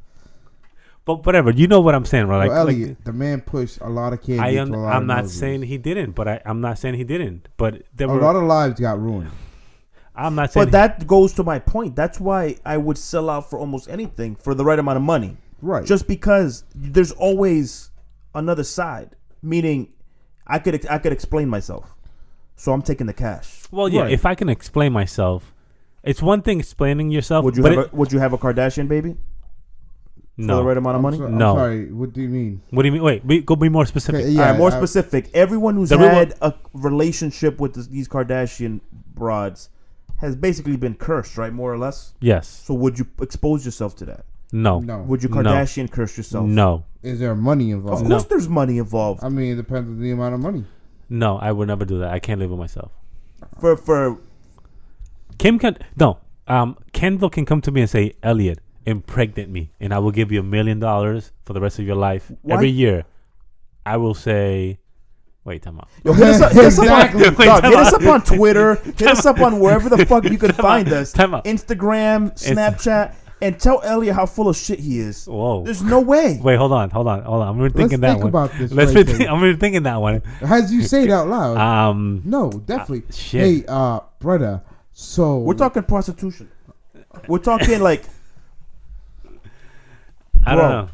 But whatever, you know what I'm saying, right? Well, Elliot, the man pushed a lot of candy. to a lot I'm of not noses. saying he didn't, but I'm not saying he didn't. But there A were. lot of lives got ruined. I'm not saying. But that goes to my point. That's why I would sell out for almost anything for the right amount of money. Right. Just because there's always another side. Meaning, I could explain myself. So I'm taking the cash. well, yeah. Right. If I can explain myself, it's one thing explaining yourself. Would you but would you have a Kardashian baby for no. the right amount of money? I'm No. sorry. What do you mean? What do you mean? Wait. Go be more specific. Okay, All right, more I- specific. Everyone who's The real had a relationship with these Kardashian broads has basically been cursed, right? More or less. Yes. So would you expose yourself to that? No. No. Would you No. Kardashian curse yourself? No. Is there money Of involved? course, there's money involved. I mean, it depends on the amount of money. No. I would never do that. I can't live with myself. For Kim can no. Kendall can come to me and say, Elliot, impregnate me, and I will give you $1 million for the rest of your life Why- every year. I will say, wait, time out. yo, hit us up, hit us up on, Exactly. dog, hit us up on Twitter. Hit us up on wherever the fuck you can find us. Time out. Instagram, Snapchat, and tell Elliot how full of shit he is. Whoa. There's no way. Wait, hold on. I'm Let's rethinking that think one. about this. Let's right rethink, there. I'm rethinking that one. As you say it out loud. No, definitely. shit. Hey, brother. So We're talking prostitution. We're talking like, I Bro.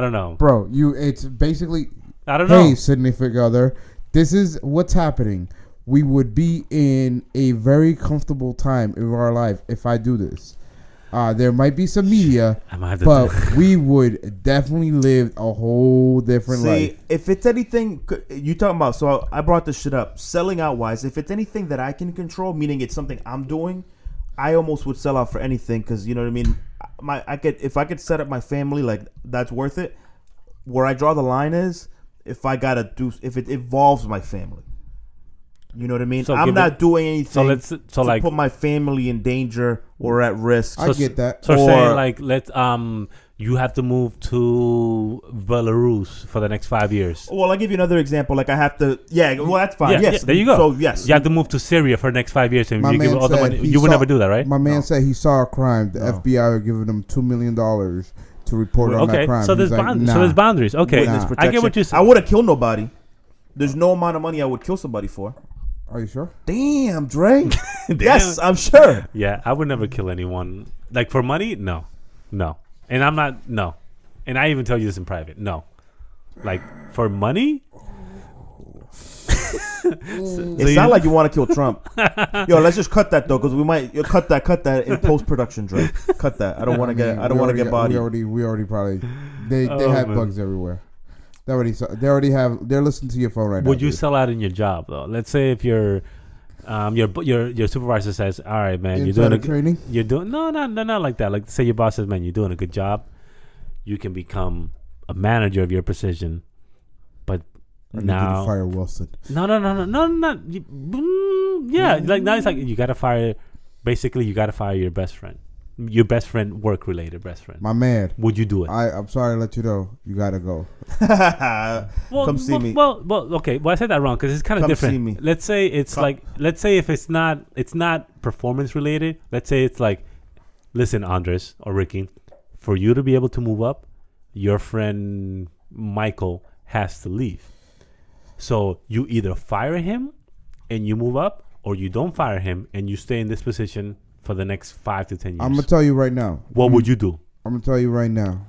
don't know. bro, it's basically I don't know. hey, significant other, this is what's happening. We would be in a very comfortable time in our life if I do this. There might be some media, I might have to but we would definitely live a whole different see, life. if it's anything you talking about, so I brought this shit up. Selling out wise, if it's anything that I can control, meaning it's something I'm doing, I almost would sell out for anything because you know what I mean. If I could set up my family, like that's worth it. Where I draw the line is if it involves my family. You know what I mean? So I'm give not it- doing anything so to like put my family in danger or at risk. I get that. So Or- saying like let's you have to move to Belarus for the next 5 years. Well, I'll give you another example. Like I have to, well, that's fine. Yeah, Yes, yeah, there you go. So yes, You have to move to Syria for the next 5 years, and My you give man all the said money. he You would saw- never do that, right? My man said he saw a crime. The No. FBI are giving him $2 million to report on that Okay, crime. so there's He's like, so there's boundaries. Okay, witness Nah. I protection. get what you're I saying. would have killed nobody. There's no amount of money I would kill somebody for. Are you sure? Damn, Dre. Yes, I'm sure. Yeah, I would never kill anyone. Like for money, no, and I'm not no, and I even tell you this in private. No, like for money. It sounds like you want to kill Trump. Yo, let's just cut that though, because we might cut that in post production, Dre. Cut that. I don't want to get. I don't want to get bodied. We already probably. They Oh, have man. bugs everywhere. They already have. They're listening to your phone right now. Would you dude. sell out in your job though? Let's say if you're your supervisor says, "All right, man, you're Insider doing training. You're doing not like that. Like say your boss says, "Man, you're doing a good job. You can become a manager of your position." But I need you to now, fire Wilson. no, not yeah. Like now it's like you gotta fire. Basically, you gotta fire your best friend. Your best friend, work related best friend. My man. Would you do it? I'm sorry to let you know. You gotta go. Come see me. Well, okay. Well, I said that wrong because it's kind of Come different. see me. Let's say it's let's say if it's not performance related. Let's say it's like, listen, Andres or Ricky, for you to be able to move up, your friend Michael has to leave. So you either fire him and you move up, or you don't fire him and you stay in this position for the next 5 to 10 years. I'm gonna tell you right now. What would you do? I'm gonna tell you right now.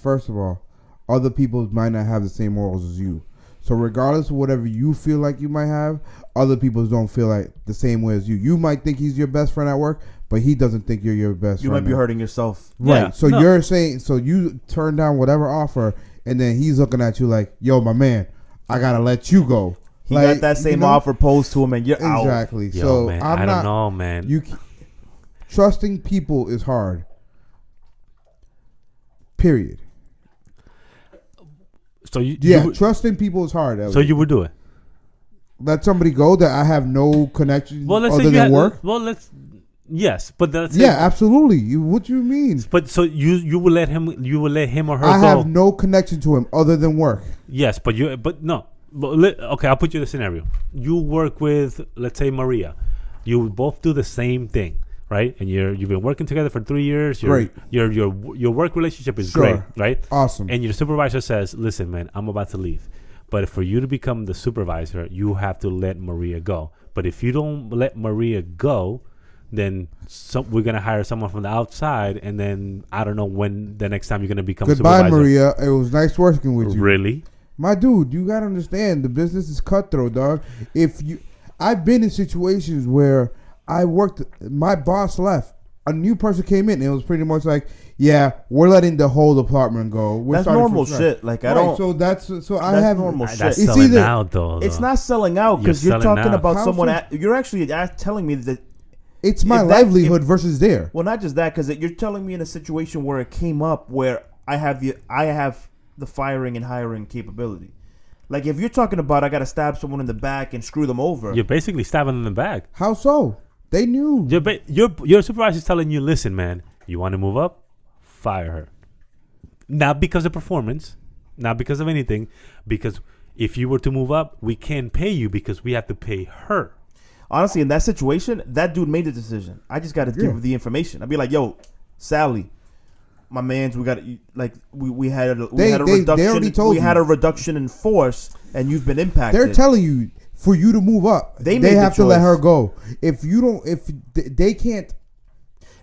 First of all, other people might not have the same morals as you. So regardless of whatever you feel like you might have, other people don't feel like the same way as you. You might think he's your best friend at work, but he doesn't think you're your best You friend. might be hurting yourself. Right. Yeah, So no. you're saying, so you turn down whatever offer, and then he's looking at you like, yo, my man, I gotta let you go. He got that same offer posed to him, and you're out. Exactly. Yo, So man, I'm I not, don't know, man. Trusting people is hard. Period. So you Trusting people is hard. so you would do it. Let somebody go that I have no connection Well, let's other say you than had, work. Yes, but let's say, Yeah, absolutely. What do you mean? But so you will let him or her I go. have no connection to him other than work. Yes, but no. Okay, I'll put you in the scenario. You work with, let's say, Maria. You both do the same thing, right? And you've been working together for 3 years. Great. Your work relationship is Sure. great, right? Awesome. And your supervisor says, "Listen, man, I'm about to leave, but for you to become the supervisor, you have to let Maria go. But if you don't let Maria go, then we're gonna hire someone from the outside, and then I don't know when the next time you're gonna become Goodbye, supervisor." Maria. It was nice working with you. Really? My dude, you gotta understand the business is cutthroat, dog. I've been in situations where I worked, my boss left, a new person came in, and it was pretty much like, yeah, we're letting the whole department go. We're That's starting normal from scratch. shit. Like I don't. So that's I That's have normal shit. That's It's selling either- out, though. It's not selling out because You're you're selling talking out. about How someone. so? You're actually telling me that. It's my if that- livelihood versus there. Well, not just that, because you're telling me in a situation where it came up where I have the firing and hiring capability. Like if you're talking about I got to stab someone in the back and screw them over. You're basically stabbing them in the back. How so? They knew. Your supervisor is telling you, "Listen, man, you want to move up? Fire her." Not because of performance, not because of anything, because if you were to move up, we can't pay you because we have to pay her. Honestly, in that situation, that dude made the decision. I just got to give him the information. I'd be like, "Yo, Sally, my man's, we got we had a reduction. they already told we you. had a reduction in force, and you've been impacted." They're telling you for you to move up, They they made the have to let choice. her go. If you don't, if they can't,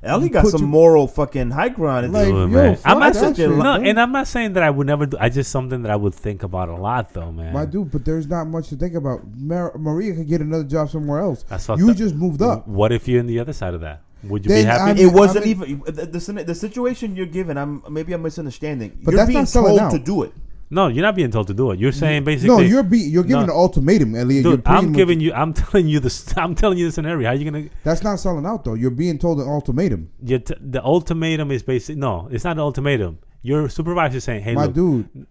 Ellie got put some you- moral fucking high ground. Like, Dude, yo, man. fuck I'm not that saying, shit, no, man. and I'm not saying that I would never do. I just something that I would think about a lot, though, man. my dude, but there's not much to think about. Maria could get another job somewhere else. That's fucked You up. just moved up. What if you're in the other side of that? Would you Then be happy? I mean- It wasn't even the situation you're given. I'm misunderstanding. But You're that's being not selling told out. to do it. No, you're not being told to do it. You're saying basically. No, you're giving No. an ultimatum, Elliot. You're Dude, pretty I'm much- giving you. I'm telling you this. I'm telling you the scenario. How you gonna? That's not selling out though. You're being told an ultimatum. The ultimatum is basic. No, it's not an ultimatum. Your supervisor is saying, "Hey, My look, dude,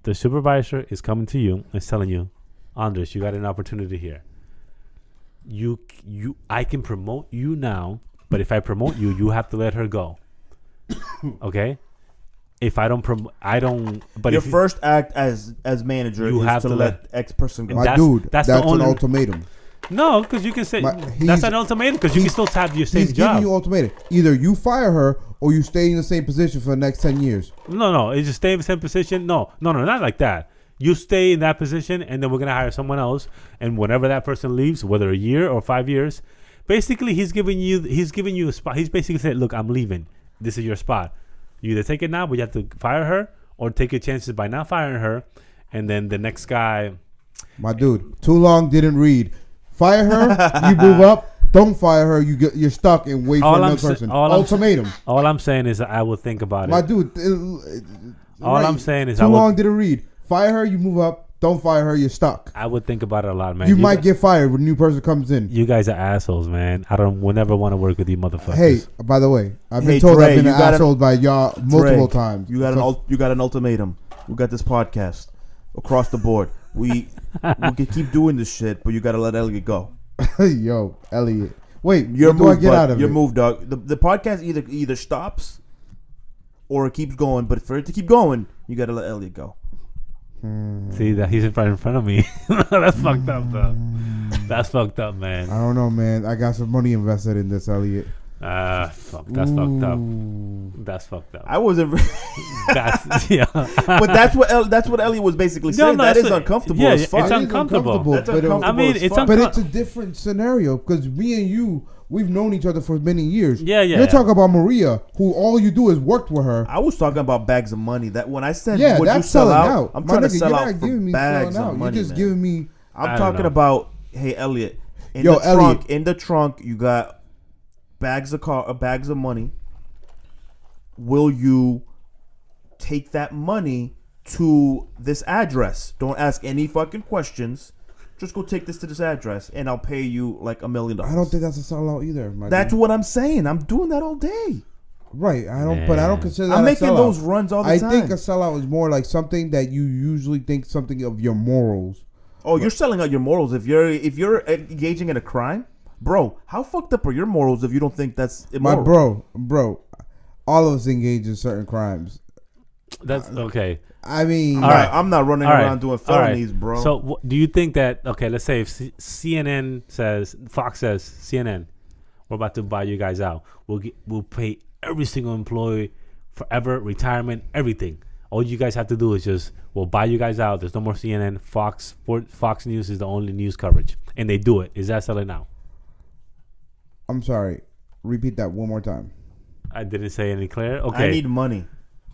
the supervisor is coming to you and is telling you, Andres, you got an opportunity here. I can promote you now, but if I promote you, you have to let her go. Okay? If I don't promote, I don't. But Your if first act as manager You is have to to let X person go. And my that's- dude, that's that's, the an only- ultimatum. no, because you can say He's- that's an ultimatum because you can still have your same He's giving job. you ultimatum. Either you fire her or you stay in the same position for the next 10 years. No, it's just stay in the same position. No, not like that. You stay in that position, and then we're gonna hire someone else. And whenever that person leaves, whether a year or 5 years, basically he's giving you a spot. He's basically saying, "Look, I'm leaving. This is your spot. You either take it now, but you have to fire her, or take your chances by not firing her, and then the next guy." My dude, too long didn't read. Fire her, you move up. Don't fire her, you're stuck and wait All for I'm another sa- person. all I'm sa- Ultimatum. All I'm saying is that I will think about My it. dude, All I'm saying is too I will- long didn't read. Fire her, you move up. don't fire her. You're stuck. I would think about it a lot, man. You might get fired when a new person comes in. You guys are assholes, man. Will never want to work with you motherfuckers. Hey, by the way, I've been Hey, told Dre, I've been you an gotta- asshole by y'all multiple Dre, times. You got an ultimatum. We got this podcast across the board. We can keep doing this shit, but you got to let Elliot go. Yo, Elliot. Wait, Your what do I move, get bud. out of Your it? move, dog. The podcast either stops or it keeps going. But for it to keep going, you got to let Elliot go. See that he's right in front of me. That's fucked up, though. That's fucked up, I man. don't know, man. I got some money invested in this, Elliot. Fuck. That's fucked up. That's fucked up. I wasn't, That's yeah. but that's what Elliot was basically saying. no, that that's is what- uncomfortable yeah, as fuck. it's It is uncomfortable. That's but it- uncomfortable. I mean, as it's fuck. But it's a different scenario because me and you, we've known each other for many years. Yeah. You're talking about Maria, who all you do is work with her. I was talking about bags of money. That when I said, Yeah, would you that's sell selling out? out. I'm My trying to nigga, sell you're out not for giving me bags selling of out. money. You're just man. giving me. I'm I don't talking know. about, hey Elliot, in Yo, the trunk, Elliot. in the trunk, you got bags of money. Will you take that money to this address? Don't ask any fucking questions. Just go take this to this address, and I'll pay you like $1 million. I don't think that's a sellout either. My That's dude. what I'm saying. I'm doing that all day. Right. I don't. But I don't Man. consider that I'm a making sellout. those runs all the I time. think a sellout is more like something that you usually think something of your morals. Oh, you're selling out your morals if you're engaging in a crime, bro. How fucked up are your morals if you don't think that's My immoral? bro, all of us engage in certain crimes. That's okay. I mean, All right. I'm not running All right. around doing All right. felonies, bro. So, do you think that? Okay, let's say if CNN says, Fox says, CNN, we're about to buy you guys out. We'll pay every single employee forever, retirement, everything. All you guys have to do is we'll buy you guys out. There's no more CNN. Fox News is the only news coverage, and they do it. Is that selling out? I'm sorry. Repeat that one more time. I didn't say any clear. Okay. I need money.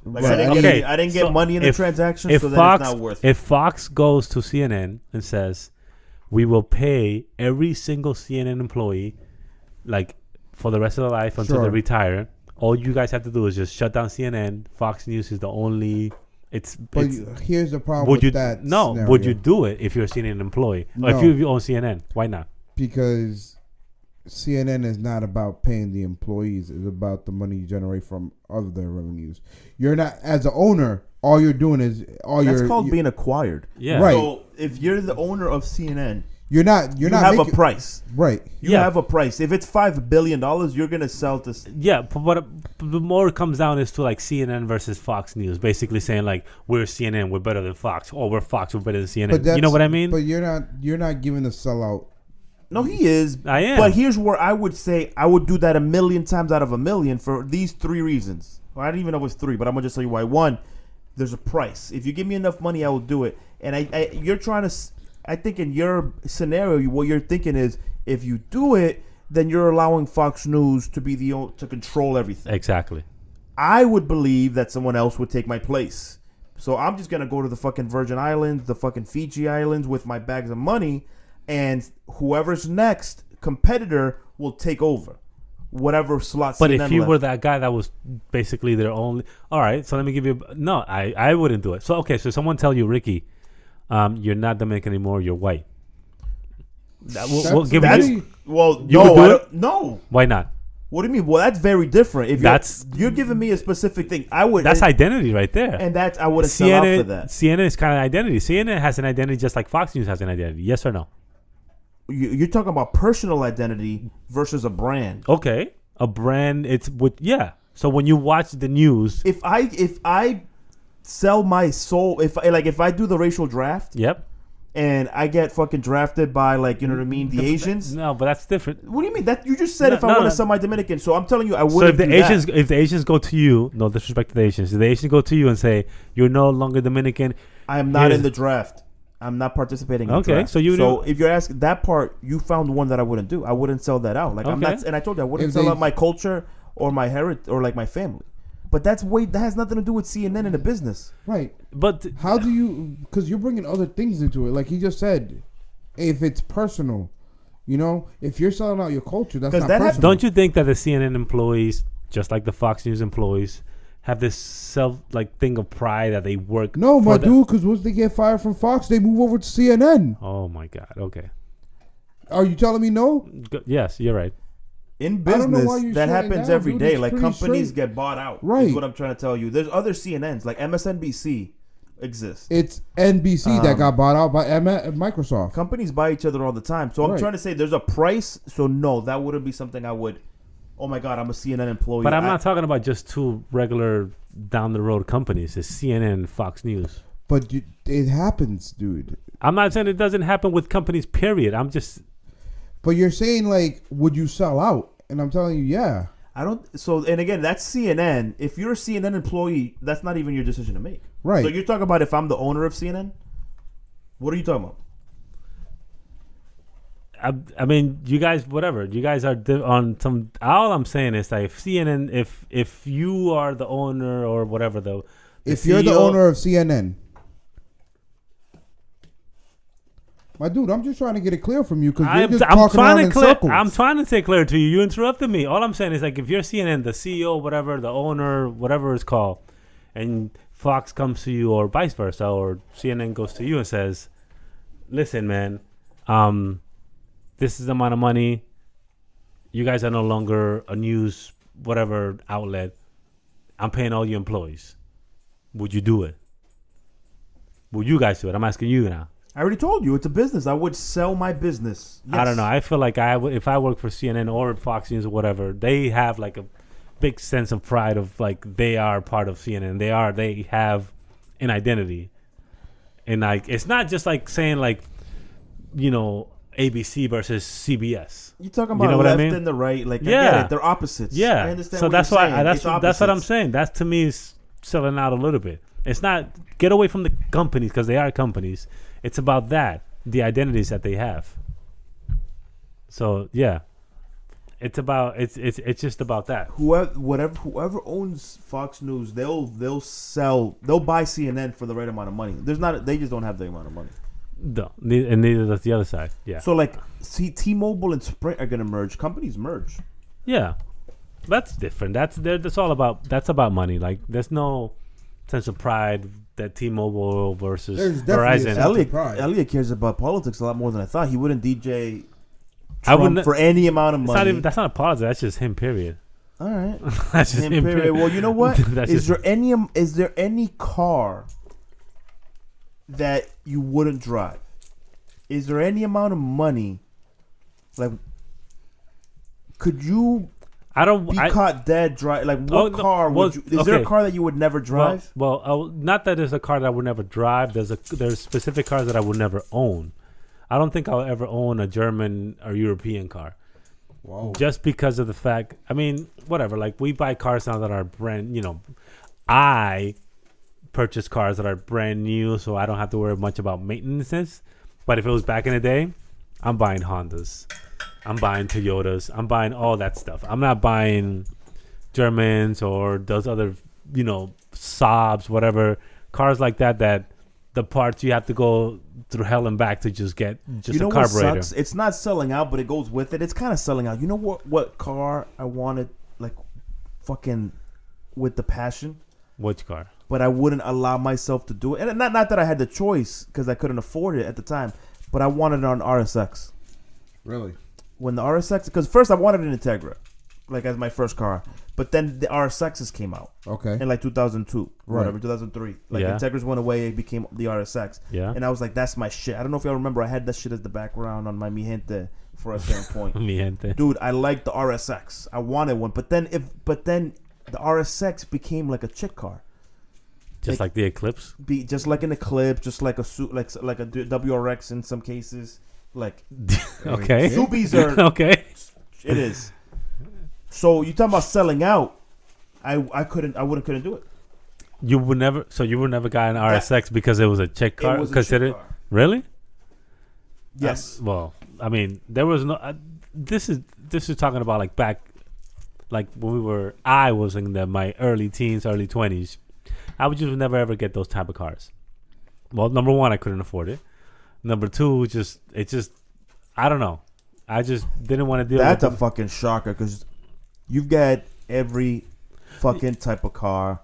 Like, Right. I didn't get So money in the if- transaction, if so Fox, then it's not worth it. If Fox goes to CNN and says, we will pay every single CNN employee, like, for the rest of their life until Sure. they retire, all you guys have to do is just shut down CNN. Fox News is the only. But here's the problem would with you that. no? scenario. Would you do it if you're a CNN employee or if No. you own CNN? Why not? Because CNN is not about paying the employees. It's about the money you generate from other revenues. You're not, as an owner, all you're doing is That's called being acquired. Yeah. Right. So if you're the owner of CNN, You're not you have making, a price. right. You Yeah. have a price. If it's $5 billion, you're gonna sell to. Yeah, but what the more it comes down is to like CNN versus Fox News, basically saying like we're CNN, we're better than Fox, or we're Fox, we're better than CNN. You know what I mean? But you're not giving a sellout. No, he is. I am. But here's where I would say I would do that 1,000,000 times out of 1,000,000 for these 3 reasons. Well, I don't even know it's 3, but I'm gonna just tell you why. 1, there's a price. If you give me enough money, I will do it. And you're trying to. I think in your scenario, what you're thinking is if you do it, then you're allowing Fox News to be to control everything. Exactly. I would believe that someone else would take my place. So I'm just gonna go to the fucking Virgin Islands, the fucking Fiji Islands with my bags of money, and whoever's next competitor will take over whatever slot. But CNN if you left. were that guy that was basically their only, all right. So let me give you. No, I wouldn't do it. So okay, so someone tell you, Ricky, you're not Dominican anymore. You're white. We'll give that's you. well, You no, would do I it? don't, no. Why not? What do you mean? Well, that's very different. If you're giving me a specific thing, I would. That's identity right there. and that I wouldn't sell out for that. CNN is kind of identity. CNN has an identity just like Fox News has an identity. Yes or no? You're talking about personal identity versus a brand. Okay, a brand. It's with So when you watch the news, If I sell my soul, if I do the racial draft, yep. and I get fucking drafted by like, you know what I mean, the Asians. No, but that's different. What do you mean? That you just said No, if I no, want to no. sell my Dominican, so I'm telling you I So wouldn't if the do Asians, that. if the Asians go to you, no disrespect to the Asians, if the Asians go to you and say you're no longer Dominican, I am not here's- in the draft. I'm not participating in the Okay, draft. so you So don't- if you're asking that part, you found one that I wouldn't do. I wouldn't sell that out. Like I'm Okay. not, and I told you I wouldn't If sell they- out my culture or my heritage or like my family. But that has nothing to do with CNN in the business. Right. but How do you? Because you're bringing other things into it. Like he just said, if it's personal, if you're selling out your culture, that's 'Cause not that personal. don't you think that the CNN employees, just like the Fox News employees, have this self like thing of pride that they work. No, for my the- dude, because once they get fired from Fox, they move over to CNN. Oh my God. Okay. Are you telling me no? Yes, you're right. In I don't know business, why you're that shutting happens down, every dude. day. It's Like pretty companies straight. get bought out. Right. Is what I'm trying to tell you. There's other CNNs like MSNBC exist. It's NBC that got bought out by Microsoft. Companies buy each other all the time. So I'm Right. trying to say there's a price. So no, that wouldn't be something I would. Oh my God, I'm a CNN employee. But I'm not talking about just two regular down the road companies. It's CNN and Fox News. But it happens, dude. I'm not saying it doesn't happen with companies, period. I'm just, But you're saying, like, would you sell out? And I'm telling you, yeah. I don't. So and again, that's CNN. If you're a CNN employee, that's not even your decision to make. Right. So you're talking about if I'm the owner of CNN. What are you talking about? I mean, you guys, whatever. You guys are on some. All I'm saying is that if CNN, if you are the owner or whatever, the If you're the CEO owner of CNN. My dude, I'm just trying to get it clear from you because you're just talking around in circles. I'm trying to say clear to you. You interrupted me. All I'm saying is like if you're CNN, the CEO, whatever, the owner, whatever it's called, and Fox comes to you or vice versa, or CNN goes to you and says, "Listen, man, this is the amount of money. You guys are no longer a news whatever outlet. I'm paying all your employees. Would you do it? Would you guys do it? I'm asking you now." I already told you it's a business. I would sell my business. I don't know. I feel like if I work for CNN or Fox News or whatever, they have like a big sense of pride of like they are part of CNN. They have an identity, and like it's not just like saying like, you know, ABC versus CBS. You're talking about You know what I left mean? and the right. Like, I Yeah. get it. They're opposites. Yeah. I understand So what that's you're why saying. that's It's what I'm opposites. saying. That to me is selling out a little bit. It's not get away from the companies because they are companies. It's about that, the identities that they have. So yeah, it's just about that. Whoever owns Fox News, they'll buy CNN for the right amount of money. They just don't have the amount of money. No, and neither does the other side. Yeah. So like, see, T-Mobile and Sprint are gonna merge. Companies merge. Yeah, that's different. That's all about. That's about money. Like, there's no sense of pride that T-Mobile versus There's definitely a Verizon. sense- Elliot, Elliot cares about politics a lot more than I thought. He wouldn't DJ I Trump wouldn't for any amount of It's money. not even. That's not a politics. That's just him. Period. All right. That's just Him, him. period. Well, you know what? That's Is just- there any car that you wouldn't drive? Is there any amount of money? Like, could you I don't. be I, caught dead drive? Like, what Oh, no, car well, would you? Is there a okay. car that you would never drive? Well, not that there's a car that I would never drive. There's specific cars that I would never own. I don't think I'll ever own a German or European car. Wow. Just because of the fact, I mean, whatever. Like, we buy cars now that are brand. You know, I purchase cars that are brand new, so I don't have to worry much about maintenance. But if it was back in the day, I'm buying Hondas, I'm buying Toyotas, I'm buying all that stuff. I'm not buying Germans or those other, you know, Saabs, whatever cars like that. That the parts you have to go through hell and back to just get just You know a what carburetor. sucks? It's not selling out, but it goes with it. It's kind of selling out. You know what car I wanted, like, fucking with the passion? Which car? But I wouldn't allow myself to do it. And not that I had the choice because I couldn't afford it at the time, but I wanted it on RSX. Really? When the RSX, because first I wanted an Integra, like as my first car, but then the RSXs came out Okay. in like 2002, Right. whatever, 2003. Like Yeah. Integras went away, it became the RSX. Yeah. And I was like, that's my shit. I don't know if y'all remember, I had that shit as the background on my Mi Gente for a certain point. Mi gente. Dude, I liked the RSX. I wanted one, but then the RSX became like a chick car. Just like the Eclipse. Be just like an Eclipse, just like a suit, like a WRX in some cases. Like Okay. Subies are, Okay. it is. So you talking about selling out? I couldn't do it. You would never. So you would never got an RSX because it was a chick car. It was a Considered chick car. really? Yes. Well, I mean, there was no. This is talking about like back, like when we were. I was in my early teens, early 20s. I would just never ever get those type of cars. Well, number one, I couldn't afford it. Number two, I don't know. I just didn't want to deal That's a with fucking shocker because you've got every fucking type of car.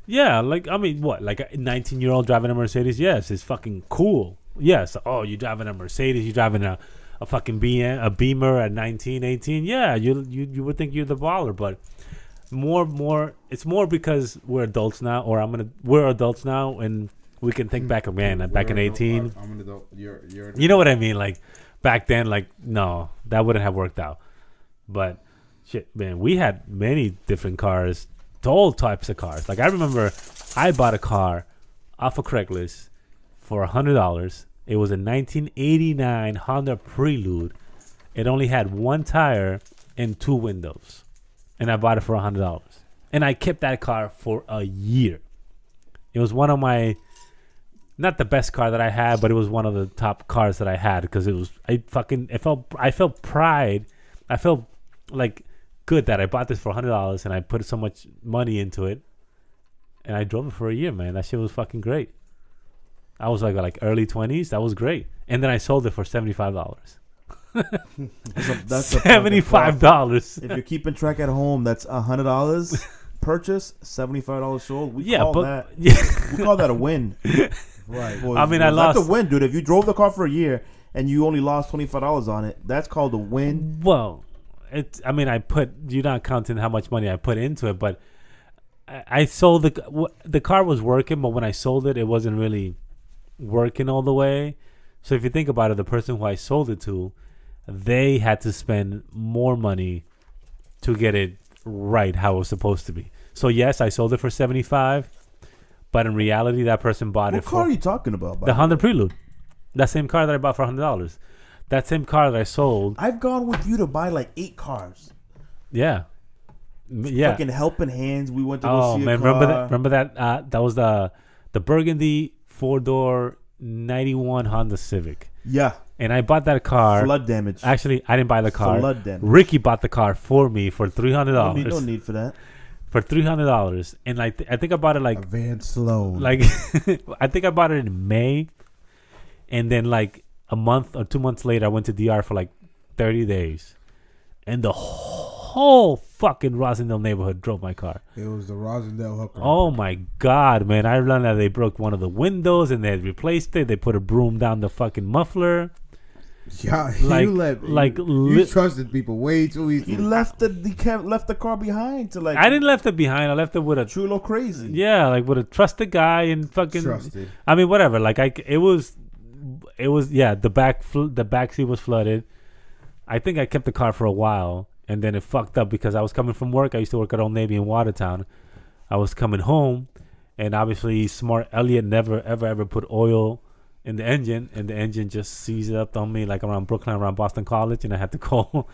Yeah, like I mean, what? Like a 19-year-old driving a Mercedes? Yes, it's fucking cool. Yes. Oh, you driving a Mercedes? You driving a fucking a Beamer at 19, 18? Yeah, you would think you're the baller, but more. It's more because we're adults now, or we're adults now, and we can think back. Man, back in 18. I'm an adult. You're You know what I mean? Like back then, like no, that wouldn't have worked out. But shit, man, we had many different cars. All types of cars. Like I remember I bought a car off of Craigslist for $100. It was a 1989 Honda Prelude. It only had one tire and 2 windows. And I bought it for $100. And I kept that car for a year. It was one of my, not the best car that I had, but it was one of the top cars that I had because I felt pride. I felt like good that I bought this for $100 and I put so much money into it, and I drove it for a year, man. That shit was fucking great. I was like early 20s. That was great, and then I sold it for $75. That's a $75. If you're keeping track at home, that's $100 purchase, $75 sold. We call that a win. right. Boys, I mean, I lost. That's a win, dude. If you drove the car for a year and you only lost $25 on it, that's called a win. Well, you're not counting how much money I put into it, but I sold the car was working, but when I sold it, it wasn't really working all the way. So if you think about it, the person who I sold it to, they had to spend more money to get it right how it was supposed to be. So yes, I sold it for $75, but in reality, that person bought it for. What car are you talking about? The Honda Prelude. That same car that I bought for $100. That same car that I sold. I've gone with you to buy like 8 cars. Yeah. Yeah. Fucking helping hands. We went to go see a car. Remember that? That was the burgundy 4-door 91 Honda Civic. Yeah. And I bought that car. Flood damage. Actually, I didn't buy the car. Flood damage. Ricky bought the car for me for $300. No need for that. For $300, and I think I bought it like advanced loan. Like I think I bought it in May, and then like a month or 2 months later, I went to DR for like 30 days, and the whole fucking Rosendale neighborhood drove my car. It was the Rosendale hooker. Oh my god, man! I learned that they broke one of the windows and they had replaced it. They put a broom down the fucking muffler. Yeah, you trusted people way too easily. He left the car behind to like. I didn't left it behind. I left it with a Chulo crazy. Yeah, like with a trusted guy and fucking. Trusted. I mean, whatever. Like it was. Yeah. The back seat was flooded. I think I kept the car for a while, and then it fucked up because I was coming from work. I used to work at Old Navy in Watertown. I was coming home, and obviously, smart Elliot never ever put oil in the engine, and the engine just seized up on me like around Brooklyn, around Boston College, and I had to call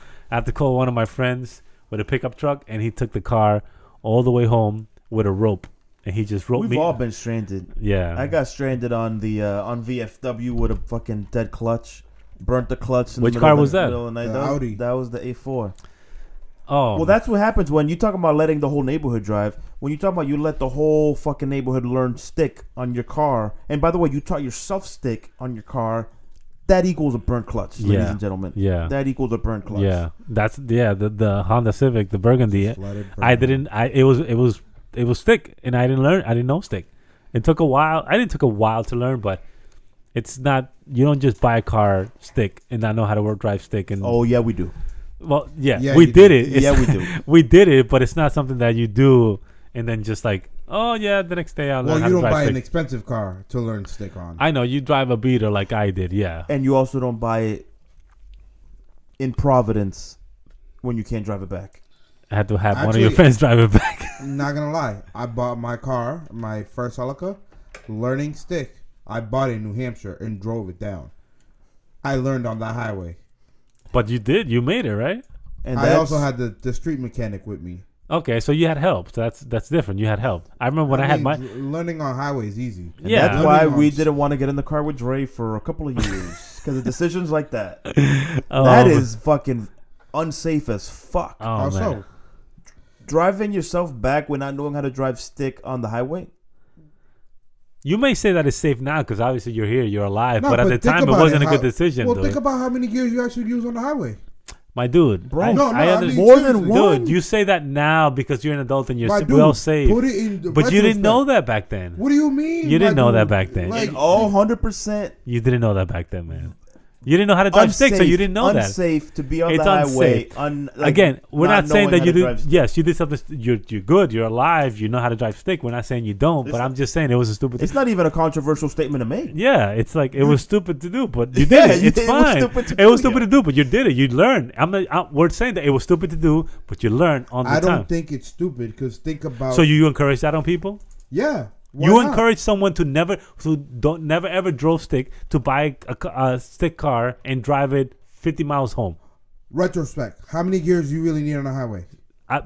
one of my friends with a pickup truck, and he took the car all the way home with a rope, and he just roped me. We've all been stranded. Yeah, I got stranded on the on VFW with a fucking dead clutch, burnt the clutch. Which car was that? The Audi. That was the A4. Oh, well, that's what happens when you talk about letting the whole neighborhood drive. When you talk about you let the whole fucking neighborhood learn stick on your car, and by the way, you taught yourself stick on your car, that equals a burnt clutch, ladies and gentlemen. Yeah, that equals a burnt clutch. Yeah, the Honda Civic, the burgundy. It was stick, and I didn't know stick. It took a while. I didn't take a while to learn, but it's not. You don't just buy a car stick and not know how to drive stick. And oh yeah, we do. Well, we did it. Yeah, we do. We did it, but it's not something that you do and then just like, oh yeah, the next day I'll learn how to drive stick. Well, you don't buy an expensive car to learn stick on. I know, you drive a Beater like I did, yeah. And you also don't buy it in Providence when you can't drive it back. I had to have one of your friends drive it back. Not gonna lie, I bought my car, my first Celica, learning stick. I bought it in New Hampshire and drove it down. I learned on that highway. But you did. You made it, right? And I also had the street mechanic with me. Okay, so you had help. So that's different. You had help. I remember when I had my learning on highway is easy. And that's why we didn't want to get in the car with Dre for a couple of years because of decisions like that. That is fucking unsafe as fuck. Oh, how so? Driving yourself back when not knowing how to drive stick on the highway. You may say that it's safe now because obviously you're here, you're alive. No, but at the time, it wasn't a good decision. Well, think about how many gears you actually use on the highway. My dude, Bro, I, No, I I understand. mean, more than seriously. one. Dude, you say that now because you're an adult and you're My dude, well saved. put it in the But you didn't know retrospect. that back then. What do you mean? You didn't my know that dude? back then. Like, And all 100% You didn't know that back then, man. You didn't know how to drive stick, so you didn't know that. unsafe to be on It's the highway. unsafe. Again, we're not saying that you did. Yes, you did something. You're good. You're alive. You know how to drive stick. We're not saying you don't. But I'm just saying it was a stupid. It's not even a controversial statement to make. Yeah, it's like it was stupid to do, but you Yeah, did it. It's it was fine. stupid to It was do, stupid yeah. to do, but you did it. You learned. We're saying that it was stupid to do, but you learn on the I time. don't think it's stupid because think about. So you encourage that on people? yeah. Why You not? encourage someone to never ever drove stick to buy a stick car and drive it 50 miles home. retrospect. How many gears do you really need on a highway?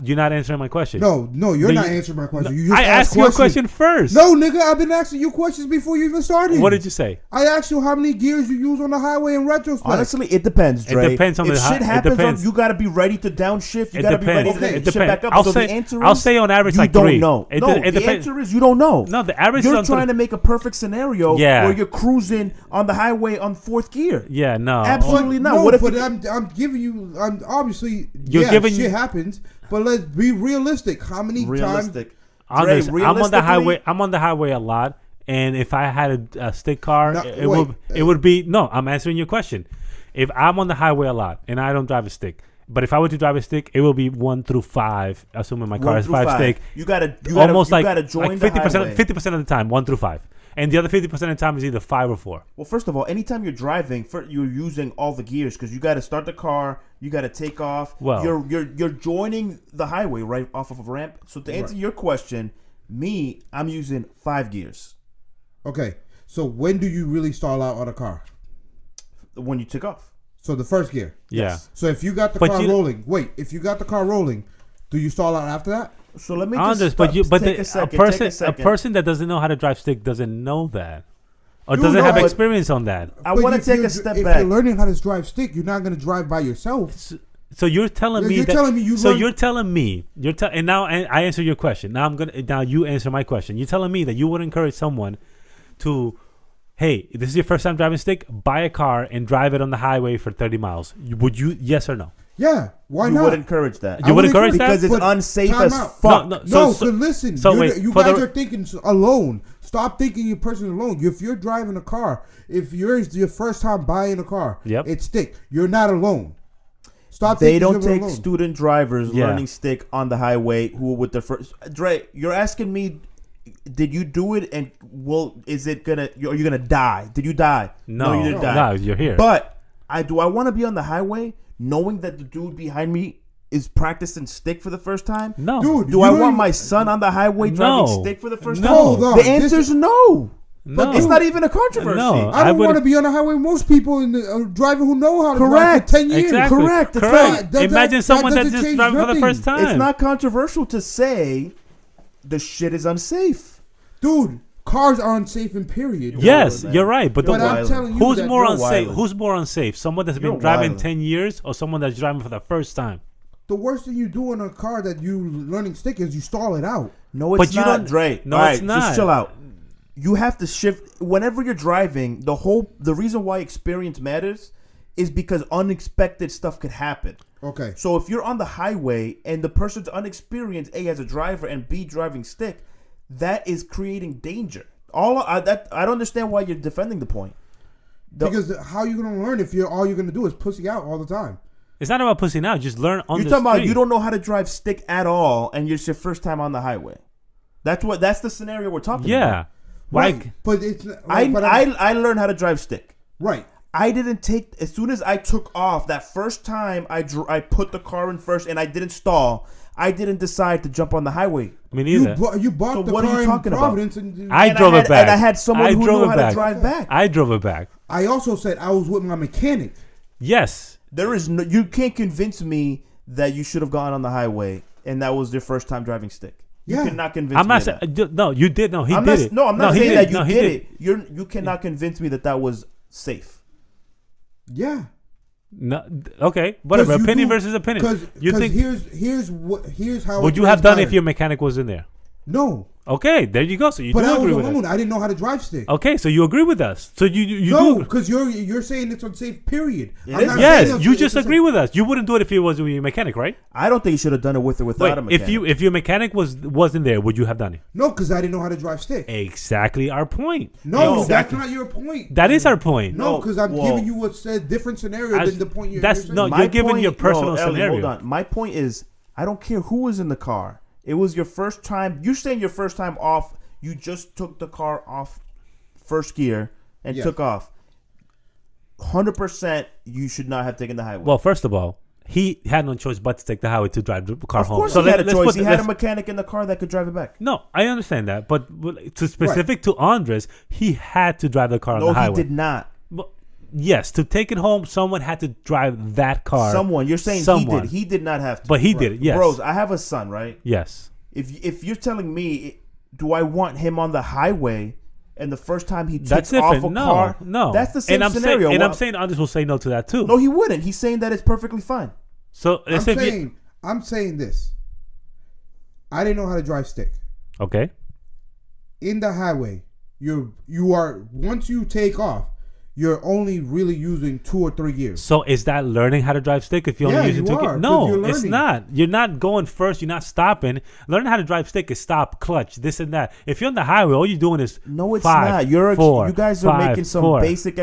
You're not answering my question. No, you're No, not you- answering my question. No, You just I asked you a question first. No, nigga, I've been asking you questions before you even started. What did you say? I asked you how many gears you use on the highway in retrospect. Honestly, it depends, It Dre. depends on if the hi- shit it happens, depends. you got to be ready to downshift. You It got to be ready depends. to Okay, It shift depends. back up. I'll so say the answer I'll is, say on average you like don't 3. know. It, No, it the depends. answer is you don't know. No, the average You're is on trying to make a perfect scenario Yeah. where you're cruising on the highway on 4th gear. Yeah, no. Absolutely not. No, What if but you- I'm giving you. I'm obviously. You're yeah, giving shit you- happens, but let's be realistic. How many times? realistic? Honest, Dre, I'm on the realistically- highway. I'm on the highway a lot, and if I had a stick car, No, it wait. would be no. I'm answering your question. If I'm on the highway a lot and I don't drive a stick, but if I were to drive a stick, it will be 1 through 5. Assuming my car 1 is through 5 5. stick. You gotta Almost you like gotta join like the 50%. highway. 50% of the time, 1 through 5, and the other 50% of the time is either 5 or 4. Well, first of all, anytime you're driving, you're using all the gears because you got to start the car, you got to take off. Well- you're joining the highway right off of a ramp. So to answer your question, I'm using 5 gears Okay, so when do you really stall out on a car? when you take off. So the first gear. Yeah. So if you got the But car you- rolling, if you got the car rolling, do you stall out after that? So let me I just understand, but take a a second. person that doesn't know how to drive stick doesn't know that, or You doesn't know, have but- experience on that. I But want to if take you're- a step if back. you're learning how to drive stick, you're not going to drive by yourself. So you're telling me You're that. telling me you so learn- you're telling me and now I answer your question. Now you answer my question. You're telling me that you would encourage someone to, hey, this is your first time driving stick. Buy a car and drive it on the highway for 30 miles. Would you? Yes or no? Yeah, why you not? would encourage that. You would encourage that? because it's But unsafe time as out. fuck. No, No, So- so listen. so you're wait, you for guys the- are thinking alone. Stop thinking you're person alone. If you're driving a car, if you're your first time buying a car, Yep. it's stick. You're not alone. Stop. They thinking don't you're take alone. student drivers Yeah. learning stick on the highway who are with their first. Dre, you're asking me, did you do it? And is it gonna? Are you gonna die? Did you die? No, you didn't die. no, you're here. But do I want to be on the highway knowing that the dude behind me is practicing stick for the first time? no, Dude, Do you I don't want even- my son on the highway driving No. stick for the first No. time? Hold on. The answer is no. no. It's not even a controversy. No. I don't would- want to be on the highway with most people in the driving who know how to drive Correct. for 10 years. Exactly. Correct. It's Correct. not- Imagine that someone that's doesn't just change driving for the nothing. first time. It's not controversial to say the shit is unsafe. Dude, cars are unsafe in period. Yes, man. you're right. But, You're the, But I'm wildin'. telling you who's that more you're unsafe? wildin'. Who's more unsafe? Someone that's You're been driving wildin'. 10 years, or someone that's driving for the first time? the worst thing you do in a car that you learning stick is you stall it out. No, it's But you not, don't- Dre. No, All it's right, not. Just chill out. You have to shift whenever you're driving. The reason why experience matters is because unexpected stuff could happen. Okay. So if you're on the highway and the person's unexperienced, A, as a driver, and B, driving stick, that is creating danger. I don't understand why you're defending the point. Because how are you going to learn if all you're going to do is pussy out all the time? It's not about pussy now. Just learn on You're the talking about street. you don't know how to drive stick at all, and it's your first time on the highway. That's the scenario we're talking about. Yeah. Why? Right. But it's but I learned how to drive stick. right. I didn't take as soon as I took off that first time I put the car in first and I didn't stall. I didn't decide to jump on the highway. Me neither. You bought So the what are car you in talking about? Providence and I And drove had, it back. and I had someone who drove knew it how back. to drive back. I drove it back. I also said I was with my mechanic. Yes. There is no, you can't convince me that you should have gone on the highway and that was your first time driving stick. You Yeah. cannot convince I'm me. not of saying. that. No, you did. No, he I'm did not, it. no, I'm not he saying did. that you No, he did did it. You cannot convince me that was safe. Yeah. No, okay, whatever. 'Cause you Opinion do- versus opinion. Because You think? here's how. Would it you have done it if transpired. your mechanic was in there? No, Okay, there you go. So you But do I agree was with alone. us. I didn't know how to drive stick. Okay, so you agree with us. So you No, do. because you're saying it's unsafe. Period. It I'm is. not saying Yes, it's- you it's just unsafe. agree with us. You wouldn't do it if it was with your mechanic, right? I don't think you should have done it with or without a Wait, mechanic. if your mechanic wasn't there, would you have done it? No, because I didn't know how to drive stick. Exactly our point. No, Exactly. that's not your point. That is our point. No, No, because I'm well- giving you a different scenario As- than the point you're that's- saying. no, you're giving your personal Ellie, scenario. Hold on. My point is, I don't care who was in the car. It was your first time. You're saying your first time off. You just took the car off first gear and Yeah. took off. 100%, you should not have taken the highway. Well, first of all, he had no choice but to take the highway to drive the car of home. course So he had a let's choice. put- He had a let's- mechanic in the car that could drive it back. No, I understand that, but to specific to Andres, he had to drive the car on No, the he highway. did not. But yes, to take it home, someone had to drive that car. Someone. You're saying Someone. he did. He did not have to. But he did it. Yes. Bros, I have a son, right? Yes. If you're telling me, do I want him on the highway and the first time he That's takes off a different. No, car? no. That's the same and I'm scenario. Saying, and I'm Why- saying Andres will say no to that too. No, he wouldn't. He's saying that it's perfectly fine. So let's say if you, I'm saying this. I didn't know how to drive stick. okay. In the highway, you are once you take off, you're only really using 2 or 3 gears. So is that learning how to drive stick if you're Yeah, only using you two? are, 'cause No, you're it's learning. not. You're not going first. You're not stopping. Learning how to drive stick is stop, clutch, this and that. If you're on the highway, all you're doing is No, it's five, not. four, You guys are five, making some four. basic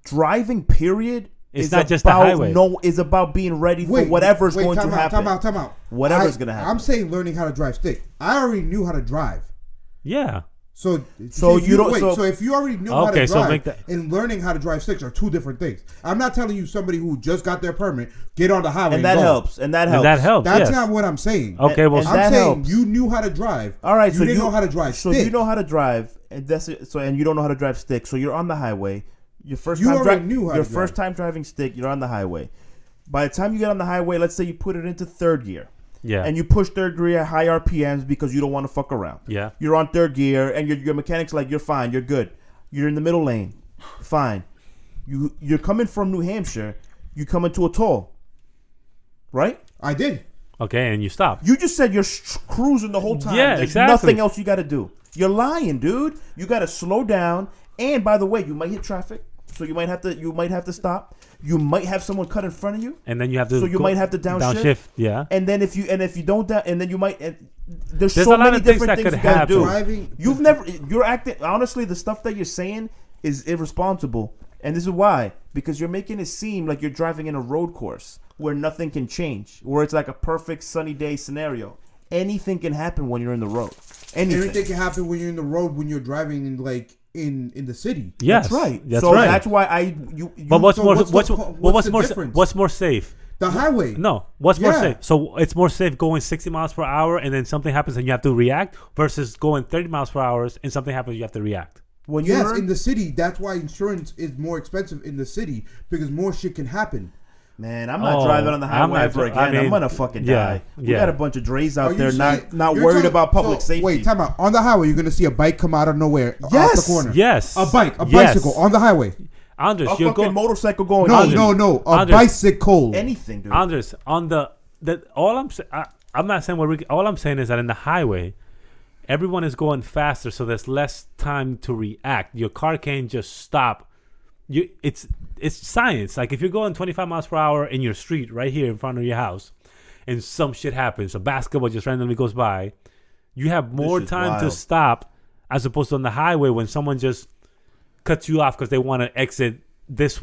driving. Period. It's is not just the about- highway. No, is about being ready for whatever's going to happen. Time out. Whatever's gonna happen. I'm saying learning how to drive stick. I already knew how to drive. Yeah. So So if you don't- wait. so- So if you already knew how Okay, to so drive make that- and learning how to drive sticks are two different things. I'm not telling you somebody who just got their permit get on the highway And that go. helps. And that helps. And that helps. That's yes. not what I'm saying. Okay, well, and I'm that saying helps. you knew how to drive. All right, you so didn't know how to drive So stick. you know how to drive, and that's it. So and you don't know how to drive stick. So you're on the highway. Your first You time already knew how your to first drive. time driving stick. You're on the highway. By the time you get on the highway, let's say you put it into third gear. Yeah. And you push third gear at high RPMs because you don't want to fuck around. Yeah. You're on third gear, and your mechanic's like, you're fine, you're good. You're in the middle lane, fine. You're coming from New Hampshire. You come into a toll, right? I did. Okay, and you stop. You just said you're cruising the whole time. Yeah, There's exactly. nothing else you got to do. You're lying, dude. You got to slow down. And by the way, you might hit traffic, so you might have to stop. You might have someone cut in front of you, And then you have to. so you go- might have to downshift. Yeah. And then if you don't down, and then you might. There's There's so a lot many of things different that things could you gotta happen. do. Driving. You're acting honestly. The stuff that you're saying is irresponsible, and this is why, because you're making it seem like you're driving in a road course where nothing can change, where it's like a perfect sunny day scenario. Anything can happen when you're in the road. Everything can happen when you're in the road when you're driving in the city. Yes. That's right. That's so right. that's why But what's so more? what's What's the- what's the more? difference? What's more safe? The highway. No. What's more Yeah. safe? So it's more safe going 60 miles per hour and then something happens and you have to react versus going 30 miles per hour and something happens you have to react. when Yes, you're in the city. That's why insurance is more expensive in the city because more shit can happen. man, I'm not Oh, driving on the I'm highway not ever dri- again. I mean, I'm gonna fucking yeah, die. We yeah. got a bunch of Dre's out Are you there saying- not you're worried talking- about public so, safety. Wait, time out. On the highway, you're gonna see a bike come out of nowhere off Yes. the corner. Yes. A bike, a Yes. bicycle on the highway. Andres, a you're fucking going. motorcycle going. No, Andres, no, a Andres. bicycle. anything, dude. Andres, on the all I'm not saying what all I'm saying is that in the highway, everyone is going faster, so there's less time to react. Your car can't just stop. It's science. Like if you're going 25 miles per hour in your street right here in front of your house, and some shit happens, a basketball just randomly goes by, you have more is time to wild. stop as opposed to on the highway when someone just cuts you off because they want to exit this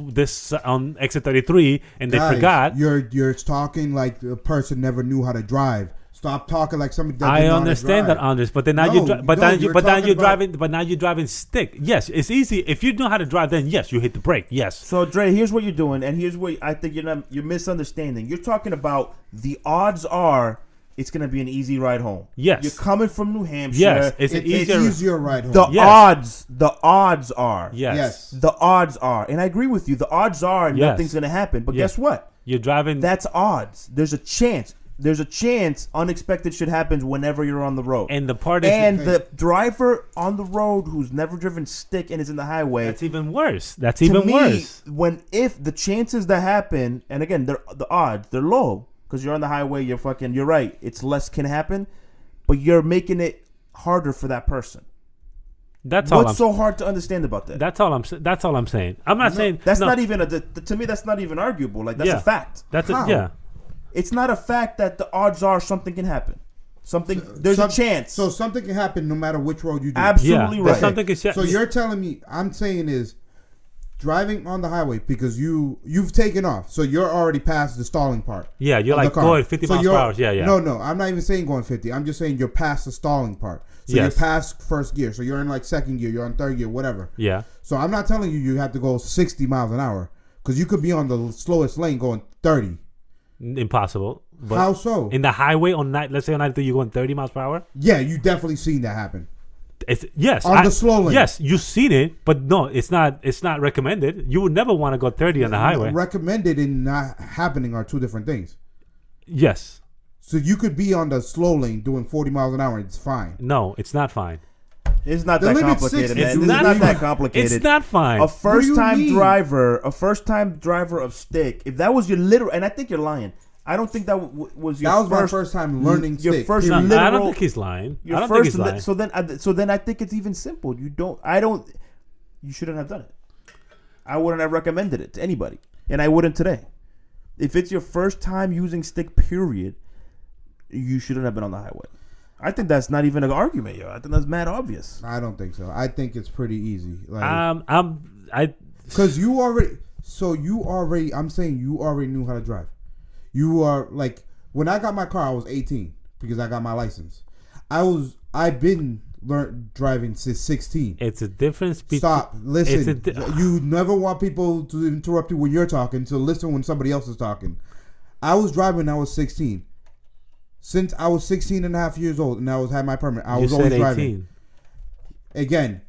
on exit 33 and they Guys, forgot. You're talking like the person never knew how to drive. Stop talking like somebody that I didn't know understand how to that, drive. Andres, but then now No, you're dri- you but don't. then you You're but now talking you're about- driving but now you're driving stick. Yes, it's easy if you know how to drive. Then yes, you hit the brake. Yes, So Dre, here's what you're doing, and here's what I think you're misunderstanding. You're talking about the odds are it's gonna be an easy ride home. Yes. You're coming from New Hampshire. yes, it's an It's easier. easier ride home. The Yes. odds are. Yes. The odds are, and I agree with you. The odds are Yes. nothing's gonna happen. But Yes. guess what? You're driving. That's odds. There's a chance. There's a chance unexpected shit happens whenever you're on the road. and the part is And the driver on the road who's never driven stick and is in the highway. that's even worse. That's To even me, worse. if the chances that happen, and again, the odds they're low because you're on the highway. You're right. It's less can happen. but you're making it harder for that person. That's all. What's so hard to understand about that? That's all I'm saying. I'm not saying That's no, not even to me. That's not even arguable. Like that's Yeah. a fact. That's How? yeah. It's not a fact that the odds are something can happen. There's a chance. So something can happen no matter which road you do. Absolutely Yeah, right. there's something is So you're telling me, I'm saying is, driving on the highway because you've taken off, so you're already past the stalling part. Yeah, you're of the like car. going 50 miles per you're- hour. Yeah. No, I'm not even saying going 50. I'm just saying you're past the stalling part. So Yes. you're past first gear. So you're in like second gear. You're on third gear, whatever. Yeah. So I'm not telling you have to go 60 miles an hour because you could be on the slowest lane going 30. Impossible. But How so? in the highway on night, let's say on 93, you're going 30 miles per hour. Yeah, you definitely seen that happen. Yes, On the slow lane. Yes, you've seen it, but no, it's not. It's not recommended. You would never want to go 30 on the highway. Recommended and not happening are two different things. Yes. So you could be on the slow lane doing 40 miles an hour. It's fine. No, it's not fine. It's not The that limit's complicated, 60. man. It's This is not not that fine. complicated. It's not fine. A first-time mean? driver of stick. If that was your literal, and I think you're lying. I don't think that was your That was first. my first time learning your stick. first No, period. literal. I don't think he's lying. Your I don't first think he's lying. So then I think it's even simple. You shouldn't have done it. I wouldn't have recommended it to anybody, and I wouldn't today. If it's your first time using stick, period, you shouldn't have been on the highway. I think that's not even an argument, yo. I think that's mad obvious. I don't think so. I think it's pretty easy. Like, I because I'm saying you already knew how to drive. You are like, when I got my car, I was 18 because I got my license. I've been driving since 16. It's a difference between. Stop. Listen. It's You never want people to interrupt you when you're talking, so listen when somebody else is talking. I was driving when I was 16. Since I was 16 and a half years old and I had my permit, I was you always said driving. 18. Again,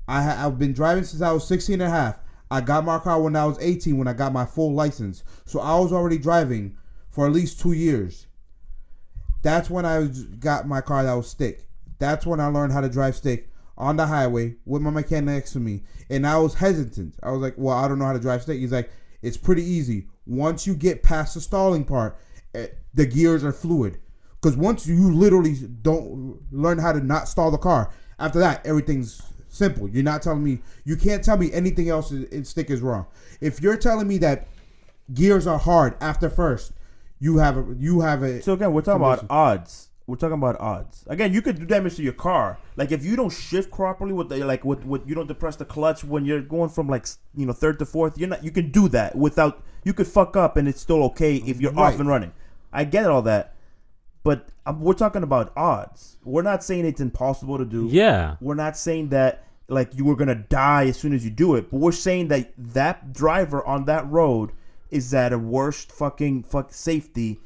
I've been driving since I was 16 and a half. I got my car when I was 18 when I got my full license. So I was already driving for at least 2 years. That's when I got my car that was stick. That's when I learned how to drive stick on the highway with my mechanic next to me. And I was hesitant. I was like, well, I don't know how to drive stick. He's like, it's pretty easy. Once you get past the stalling part, the gears are fluid. Because once you literally don't learn how to not stall the car, after that, everything's simple. You're not telling me, you can't tell me anything else in stick is wrong. If you're telling me that gears are hard after first, you have a. So again, we're talking about odds. We're talking about odds. Again, you could do damage to your car. Like if you don't shift properly with you don't depress the clutch when you're going from third to fourth. You can do that without. You could fuck up and it's still okay if you're off and running. I get all that, but we're talking about odds. We're not saying it's impossible to do. Yeah. We're not saying that like you were gonna die as soon as you do it, but we're saying that driver on that road is at a worse fucking safety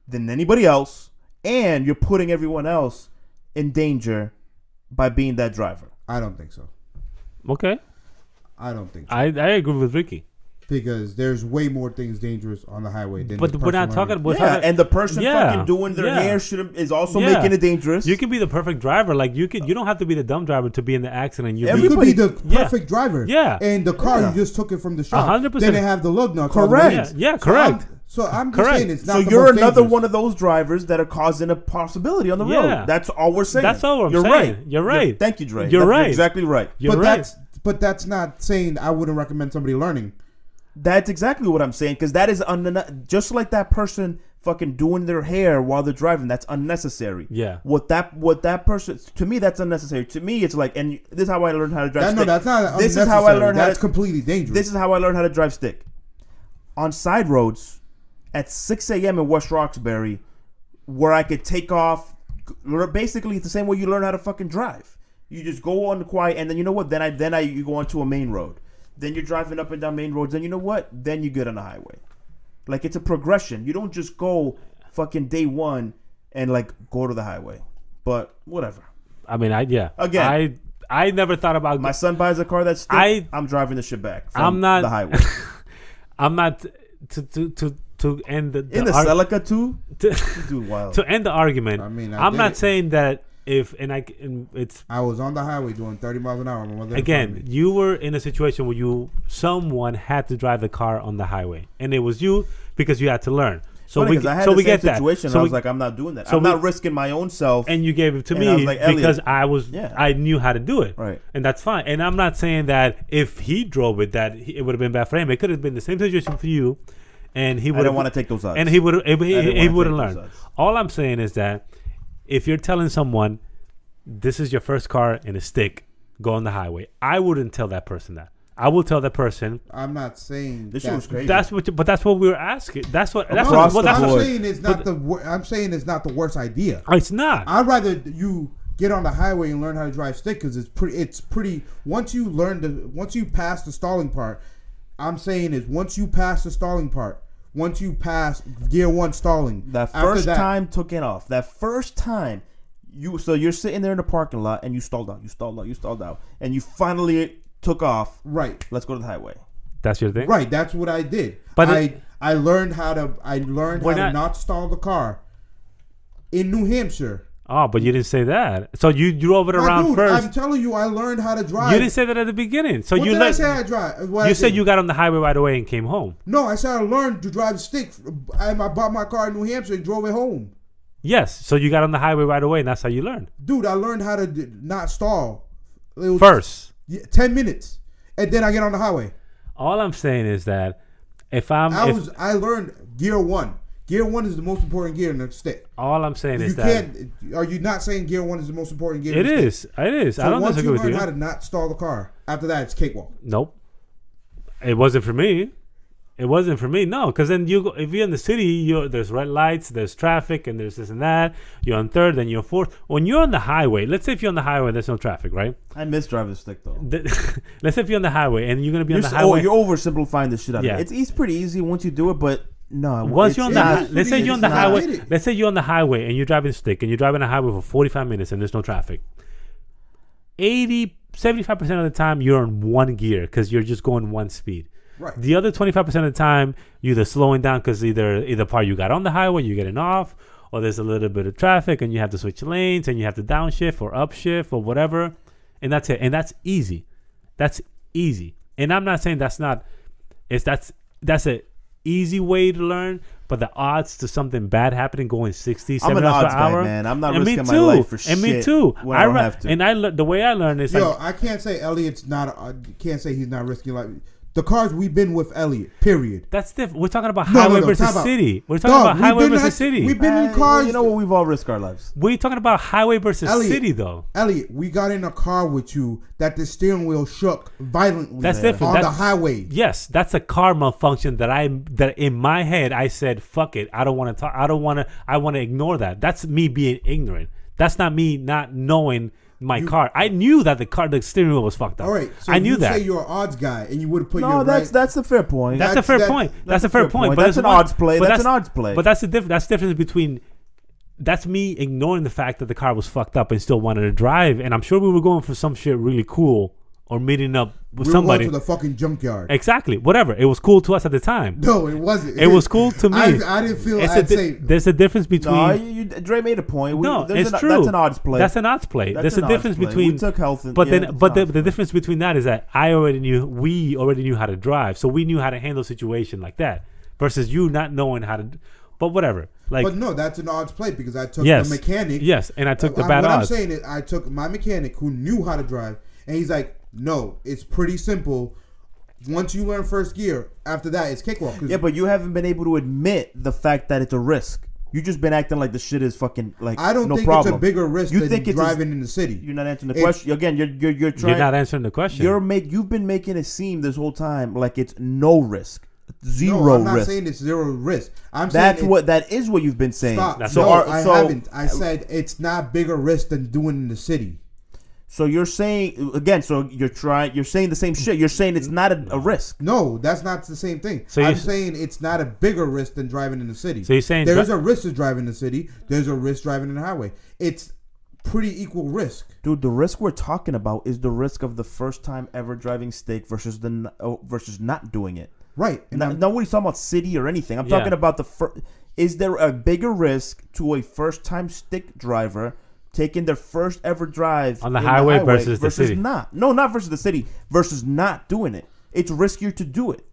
than anybody else, and you're putting everyone else in danger by being that driver. I don't think so. Okay. I don't think so. I agree with Ricky. Because there's way more things dangerous on the highway than. But the we're not person talking running. about. And the person Yeah, fucking doing their yeah. hair is also Yeah. making it dangerous. You can be the perfect driver. Like you don't have to be the dumb driver to be in the accident. You could be the Yeah. perfect driver. Yeah. And the car Yeah. you just took it from the shop. 100%. Then they have the lug nuts. all the Correct. ways. Yeah, correct. So I'm just Correct. saying it's not. So the you're most another dangerous. one of those drivers that are causing a possibility on the Yeah. road. That's all we're saying. That's all I'm You're saying. Right. You're right. Thank you, Dre. You're right. Exactly right. You're But right. that's not saying I wouldn't recommend somebody learning. That's exactly what I'm saying, because that is just like that person fucking doing their hair while they're driving. That's unnecessary. Yeah. What that person, to me, that's unnecessary. To me, it's like, and this is how I learned how to drive stick. No, that's not. This is how I learned how That's to. completely dangerous. This is how I learned how to drive stick. On side roads, at 6 a.m. in West Roxbury, where I could take off. Basically, it's the same way you learn how to fucking drive. You just go on the quiet, and then you know what? Then you go onto a main road. Then you're driving up and down main roads, and you know what? Then you get on the highway. Like, it's a progression. You don't just go fucking day one and like go to the highway. But whatever. I mean, Again. I never thought about. My son buys a car that's stick, I'm driving the shit back from I'm not the highway. I'm not to end the In the Celica too? to, Dude, wild. to end the argument. I mean, I I'm did not it. saying that it's I was on the highway doing 30 miles an hour. My mother again. You were in a situation where someone had to drive the car on the highway, and it was you because you had to learn. So Funny, 'cause I had so the we same get that. situation. So I was we- like, I'm not doing that. so I'm we- not risking my own self. and you gave it to And I was me like, Elliot, because yeah. I knew how to do it. Right. And that's fine. And I'm not saying that if he drove it, it would have been bad for him. It could have been the same situation for you, and he I would. didn't want to take those odds. And he would. He didn't would wanna have take learned. those odds. All I'm saying is that if you're telling someone this is your first car in a stick, go on the highway, I wouldn't tell that person that. I will tell that person. I'm not saying This shit was crazy. That's what we were asking. That's what. That's Across what. the Well, that's board. what. saying it's not I'm saying it's not the worst idea. It's not. I'd rather you get on the highway and learn how to drive stick because it's pretty. Once you pass the stalling part, I'm saying is once you pass the stalling part, once you pass gear 1 stalling, that after first that- time took it off. That first time, you're sitting there in the parking lot and you stalled out, and you finally took off. right, Let's go to the highway. That's your thing. right. That's what I did. But I learned how to not stall the car in New Hampshire. Oh, but you didn't say that. So you drove it My around dude, first. I'm telling you, I learned how to drive. You didn't say that at the beginning. So What you did I say I drive? What I You said did? you got on the highway right away and came home. No, I said I learned to drive stick. I bought my car in New Hampshire and drove it home. Yes. So you got on the highway right away, and that's how you learned. Dude, I learned how to not stall. It was First. 10 minutes, and then I get on the highway. All I'm saying is that if I'm, I learned gear 1. Gear 1 is the most important gear in the stick. all I'm saying You is that can't. Are you not saying gear 1 is the most important gear? it in the is. stick? It is. So I don't once disagree you with learn you. how to not stall the car, after that it's cakewalk. Nope. It wasn't for me. It wasn't for me. No, because then if you're in the city, there's red lights, there's traffic, and there's this and that. You're on third, then you're on fourth. When you're on the highway, let's say if you're on the highway, there's no traffic, right? I miss driving stick though. Let's say if you're on the highway and you're gonna be on You're, the highway. you're oversimplifying the shit out Yeah. of it. It's pretty easy once you do it, but no. Once you're on not- let's say you're on the it's not. highway. Let's say you're on the highway and you're driving stick and you're driving a highway for 45 minutes and there's no traffic. 75% of the time you're in one gear because you're just going one speed. Right. The other 25% of the time you're either slowing down because either part you got on the highway, you're getting off, or there's a little bit of traffic and you have to switch lanes and you have to downshift or upshift or whatever, and that's it. And that's easy. That's easy. And I'm not saying that's a easy way to learn, but the odds to something bad happening going 60, I'm 70 an miles odds per guy, hour. man. I'm not and risking me my too. life for And me shit too. when I don't have to. And the way I learned is Yo, like I can't say Elliot's not. I can't say he's not risking life. The cars we've been with Elliot. Period. that's different. We're talking about No, highway no, versus time out. city. We're talking Dog, about we've highway been versus like- city. we've been in cars. You know what? We've all risked our lives. We're talking about highway versus Elliot. city, though. Elliot, we got in a car with you that the steering wheel shook violently. That's different. on That's- the highway. Yes, that's a car malfunction that in my head I said, "Fuck it, I don't want to talk. I don't want to. I want to ignore that." That's me being ignorant. That's not me not knowing my car. I knew that the steering wheel was fucked up. All right, so I knew you that. say you're an odds guy, and you would have put No, your that's a fair point. That's a That's- fair that's- point. that's That's a a fair fair point. point. But That's an one- odds play. but That's an odds play. But that's the difference between. That's me ignoring the fact that the car was fucked up and still wanted to drive. And I'm sure we were going for some shit really cool or meeting up with we somebody. were going to the fucking junkyard. Exactly. Whatever. It was cool to us at the time. No, it wasn't. It was cool to me. I didn't feel. It's I'd say there's a difference between. No, Dre made a point. No, There's it's true. That's an odds play. That's an odds play. That's There's an a odds difference play. between. We took health and but yeah, then, it's but an the odds play. difference between that is that we already knew how to drive, so we knew how to handle a situation like that. Versus you not knowing how to. But whatever. Like but no, that's an odds play because I took yes, the mechanic. Yes, and I took the bad what odds. I'm saying is I took my mechanic who knew how to drive, and he's like, "No, it's pretty simple. Once you learn first gear, after that it's cakewalk." Yeah, but you haven't been able to admit the fact that it's a risk. You just been acting like the shit is fucking like. I don't no think problem. it's a bigger risk You than think it's driving in the city. You're not answering the It's- question. Again, you're trying. You're not answering the question. You've been making it seem this whole time like it's no risk, zero No, I'm not risk. saying it's zero risk. I'm That's saying what that is what you've been saying. Stop. So no, are- I haven't. I said it's not bigger risk than doing in the city. So you're saying again. So you're saying the same shit. You're saying it's not a risk. No, that's not the same thing. So I'm you- saying it's not a bigger risk than driving in the city. So you're saying there is a risk to driving in the city. There's a risk driving in the highway. It's pretty equal risk. Dude, the risk we're talking about is the risk of the first time ever driving stick versus versus not doing it. Right. And I'm- Nobody's talking about city or anything. I'm Yeah. talking about is there a bigger risk to a first time stick driver taking their first ever drive On the in highway versus the city? not? No, not versus the city. Versus not doing it. It's riskier to do it.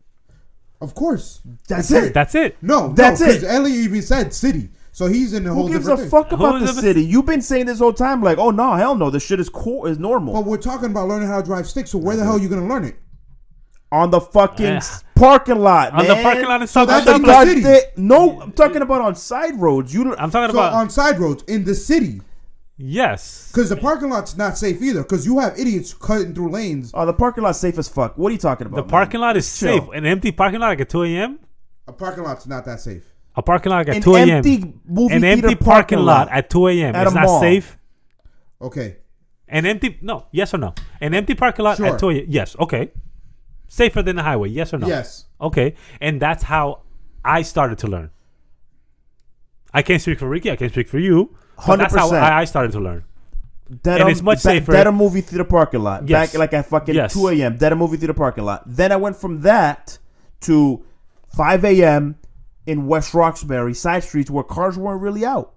Of course. That's it. That's it. No, That's it. Ellie even said city. So he's in the whole Who gives different a thing. fuck about Who the is a- city? You've been saying this whole time, like, oh no, hell no, this shit is cool, is normal. But we're talking about learning how to drive stick. So where the hell are you going to learn it? On the fucking Yeah. parking lot, On man. the parking lot, So that's On in the the city. No, I'm talking about on side roads. I'm talking So about on side roads in the city. yes. Because the parking lot's not safe either. Because you have idiots cutting through lanes. Oh, the parking lot's safe as fuck. What are you talking about? The man? parking lot is Chill. safe. An empty parking lot like at 2 a.m. A parking lot's not that safe. A parking lot like at An 2 a.m. empty movie An theater empty parking lot at 2 a.m. At It's a not mall. safe. Okay. An empty no, yes or no? An empty parking lot Sure. at 2 a.m. Yes, okay. Safer than the highway, yes or no? Yes. Okay. And that's how I started to learn. I can't speak for Ricky, I can't speak for you. But that's how 100%. I started to learn. Dead And it's much safer. Dead a movie theater parking lot. Yes. Back like at fucking Yes. 2 a.m. Dead a movie theater parking lot. Then I went from that to 5 a.m. in West Roxbury side streets where cars weren't really out.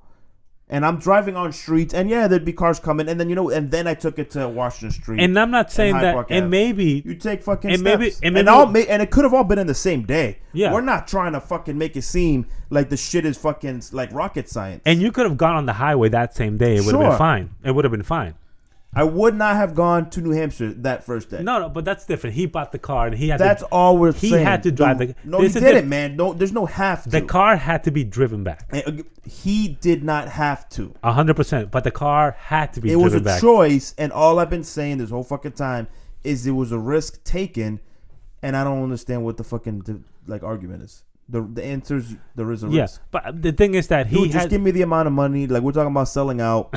And I'm driving on streets, and yeah, there'd be cars coming, and then and then I took it to Washington Street. And I'm not saying Hyde that Park and Ave. maybe You take fucking And steps. maybe- and, and maybe- and it could have all been in the same day. Yeah. We're not trying to fucking make it seem like the shit is fucking like rocket science. and you could have gone on the highway that same day. It would have Sure. been fine. It would have been fine. I would not have gone to New Hampshire that first day. No, but that's different. He bought the car and he had That's to, all we're he saying. had to drive Dude, the- No, he there's a didn't, diff- man. No, there's no have to. the car had to be driven back. He did not have to. 100%. But the car had to be It driven was a back. choice, and all I've been saying this whole fucking time is it was a risk taken, and I don't understand what the fucking argument is. The answer is there is a Yeah, risk. but the thing is that he Dude, just had give me the amount of money. Like we're talking about selling out.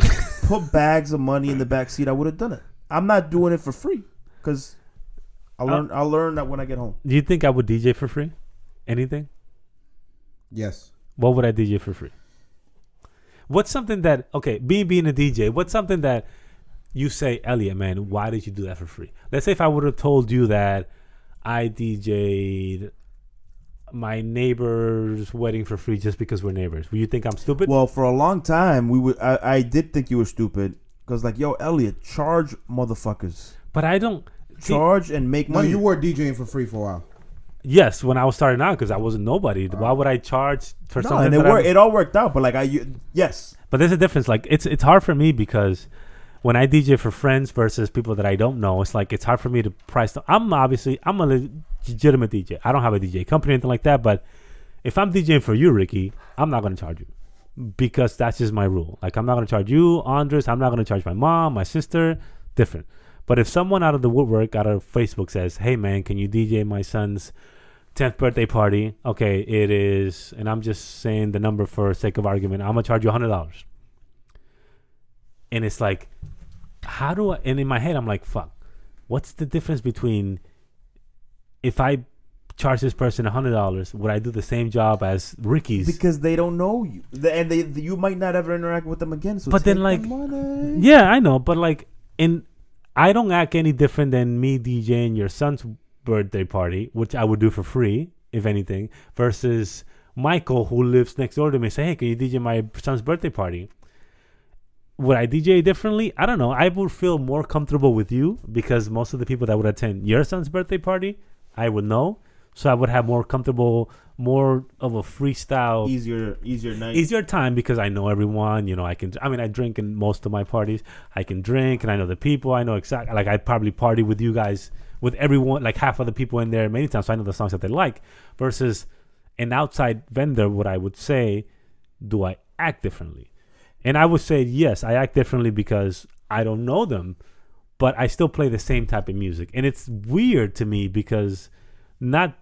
Put bags of money in the back seat. I would have done it. I'm not doing it for free because I'll learn that when I get home. Do you think I would DJ for free? Anything? Yes. What would I DJ for free? What's something that me being a DJ, what's something that you say, Elliot, man, why did you do that for free? Let's say if I would have told you that I DJ'd my neighbor's wedding for free just because we're neighbors. Would you think I'm stupid? Well, for a long time, I did think you were stupid because, like, yo, Elliot, charge motherfuckers, but I don't. charge and make No, money. you were DJing for free for a while. Yes, when I was starting out, because I wasn't nobody. Why would I charge for no, something? and it all worked out. But like, yes, But there's a difference. Like it's hard for me because when I DJ for friends versus people that I don't know, it's like it's hard for me to price them. I'm a legitimate DJ. I don't have a DJ company or anything like that. But if I'm DJing for you, Ricky, I'm not going to charge you because that's just my rule. Like I'm not going to charge you, Andres. I'm not going to charge my mom, my sister. Different. But if someone out of the woodwork, out of Facebook says, "Hey man, can you DJ my son's 10th birthday party?" Okay, it is, and I'm just saying the number for sake of argument. I'm gonna charge you $100. And it's like, how do I? And in my head, I'm like, fuck. What's the difference between if I charge this person $100? Would I do the same job as Ricky's? because they don't know you, and you might not ever interact with them again. So But then, take like, the money. Yeah, I know, but like, I don't act any different than me DJing your son's birthday party, which I would do for free, if anything, versus Michael, who lives next door to me, say, "Hey, can you DJ my son's birthday party?" Would I DJ differently? I don't know. I would feel more comfortable with you because most of the people that would attend your son's birthday party, I would know. So I would have more of a freestyle, easier night. easier time because I know everyone. You know, I drink in most of my parties. I can drink and I know the people. I know exactly. Like I probably party with you guys, with everyone, like half of the people in there many times. So I know the songs that they like. Versus an outside vendor, what I would say, do I act differently? And I would say yes, I act differently because I don't know them, but I still play the same type of music. And it's weird to me because not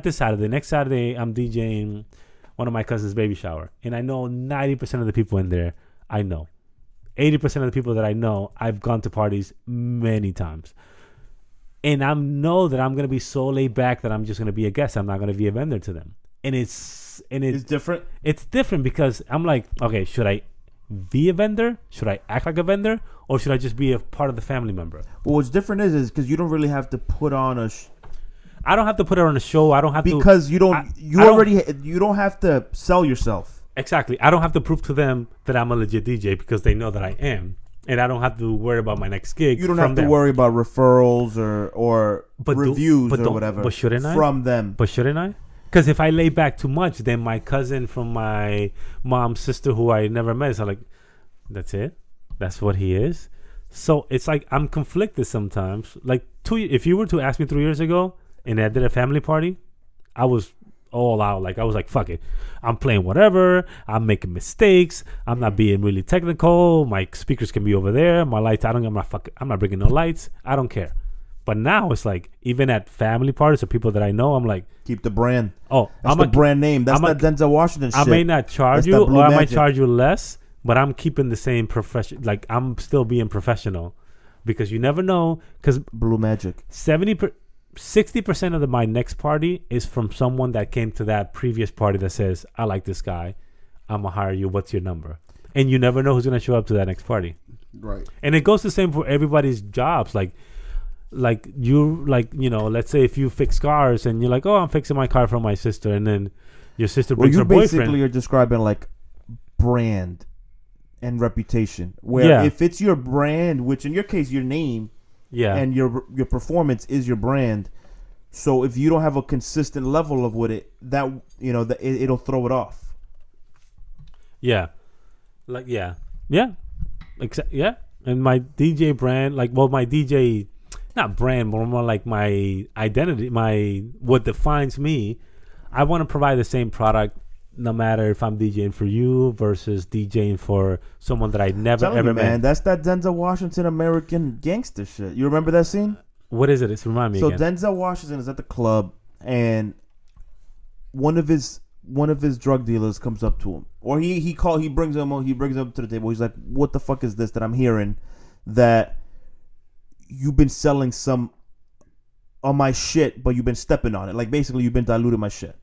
this Saturday. Next Saturday, I'm DJing one of my cousin's baby shower. And I know 90% of the people in there, I know. 80% of the people that I know, I've gone to parties many times. And I know that I'm going to be so laid back that I'm just going to be a guest. I'm not going to be a vendor to them. And it's different. It's different because I'm like, okay, should I be a vendor? Should I act like a vendor? Or should I just be a part of the family member? Well, what's different is because you don't really have to put on I don't have to put her on a show. I don't have to. because you don't. I You don't- already. You don't have to sell yourself. Exactly. I don't have to prove to them that I'm a legit DJ because they know that I am. and I don't have to worry about my next gig. You don't from have to them. worry about referrals or reviews or don't- whatever. But shouldn't I? From them. But shouldn't I? Because if I lay back too much, then my cousin from my mom's sister, who I never met, is like, that's it. That's what he is. So it's like I'm conflicted sometimes. Like if you were to ask me 3 years ago, and I did a family party, I was all out. Like I was like, fuck it. I'm playing whatever. I'm making mistakes. I'm not being really technical. My speakers can be over there. My lights. I'm not bringing no lights. I don't care. But now it's like, even at family parties or people that I know, I'm like, Keep the brand. oh, That's the brand name. That's that Denzel Washington shit. I may not charge That's you, that or Blue I might Magic. charge you less, but I'm keeping the same profession. Like I'm still being professional, because you never know. Because Blue Magic. 60% of my next party is from someone that came to that previous party that says, I like this guy, I'm gonna hire you, what's your number? And you never know who's gonna show up to that next party. Right. And it goes the same for everybody's jobs. Like let's say if you fix cars and you're like, oh, I'm fixing my car for my sister, and then your sister Well, brings you her boyfriend. basically are describing like brand and reputation. Where Yeah. if it's your brand, which in your case your name Yeah. and your performance is your brand, so if you don't have a consistent level of with it, that it'll throw it off. Yeah. Yeah. Yeah. And my DJ brand, my DJ, not brand, but more like my identity, what defines me. I want to provide the same product, no matter if I'm DJing for you versus DJing for someone that I never Telling ever you, man, met. that's that Denzel Washington American gangster shit. You remember that scene? What is it? It's remind me So again. Denzel Washington is at the club, and one of his drug dealers comes up to him, or he brings him up to the table. He's like, "What the fuck is this that I'm hearing? That you've been selling some on my shit, but you've been stepping on it. Like basically, you've been diluting my shit."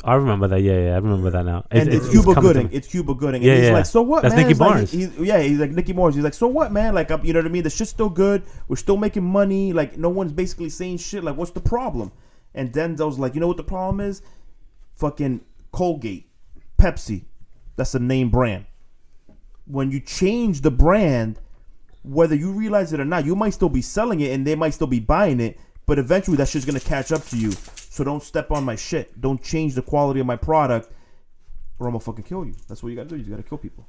I remember that. Yeah, I remember that now. And it's Cuba coming to Gooding. me. It's Cuba Gooding. Yeah, And he's yeah. like, so what, That's man? Nicky It's like, Barnes. he's like Nicky Barnes. He's like, so what, man? Like, you know what I mean? The shit's still good. We're still making money. Like, no one's basically saying shit. Like, what's the problem? And Denzel's like, you know what the problem is? Fucking Colgate, Pepsi. That's a name brand. When you change the brand, whether you realize it or not, you might still be selling it and they might still be buying it, but eventually that shit's gonna catch up to you. So don't step on my shit. Don't change the quality of my product, or I'm gonna fucking kill you. That's what you gotta do. You gotta kill people.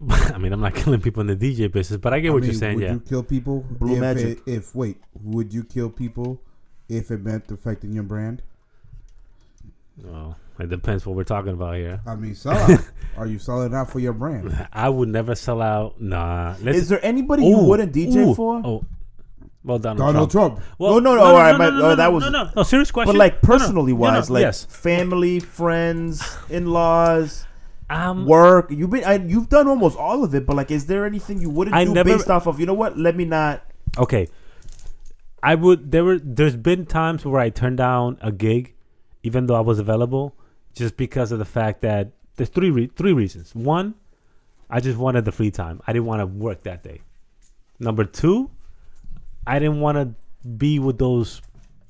I mean, I'm not killing people in the DJ business, but I get what you're saying. Would Yeah. you kill people? Blue Magic. Would you kill people if it meant affecting your brand? Well, it depends what we're talking about here. I mean, sell out. Are you selling out for your brand? I would never sell out. Nah. Is there anybody you wouldn't DJ for? Oh, well, Donald Trump. Well, No. All right, that was. no. Serious question. But like No, no. personally No, no, wise, like yes. family, friends, in-laws, Um, work. You've done almost all of it. But like, is there anything you wouldn't do based off of? You know what? Let me not. Okay. I would. There's been times where I turned down a gig, even though I was available, just because of the fact that there's three reasons. One, I just wanted the free time. I didn't want to work that day. Number two, I didn't want to be with those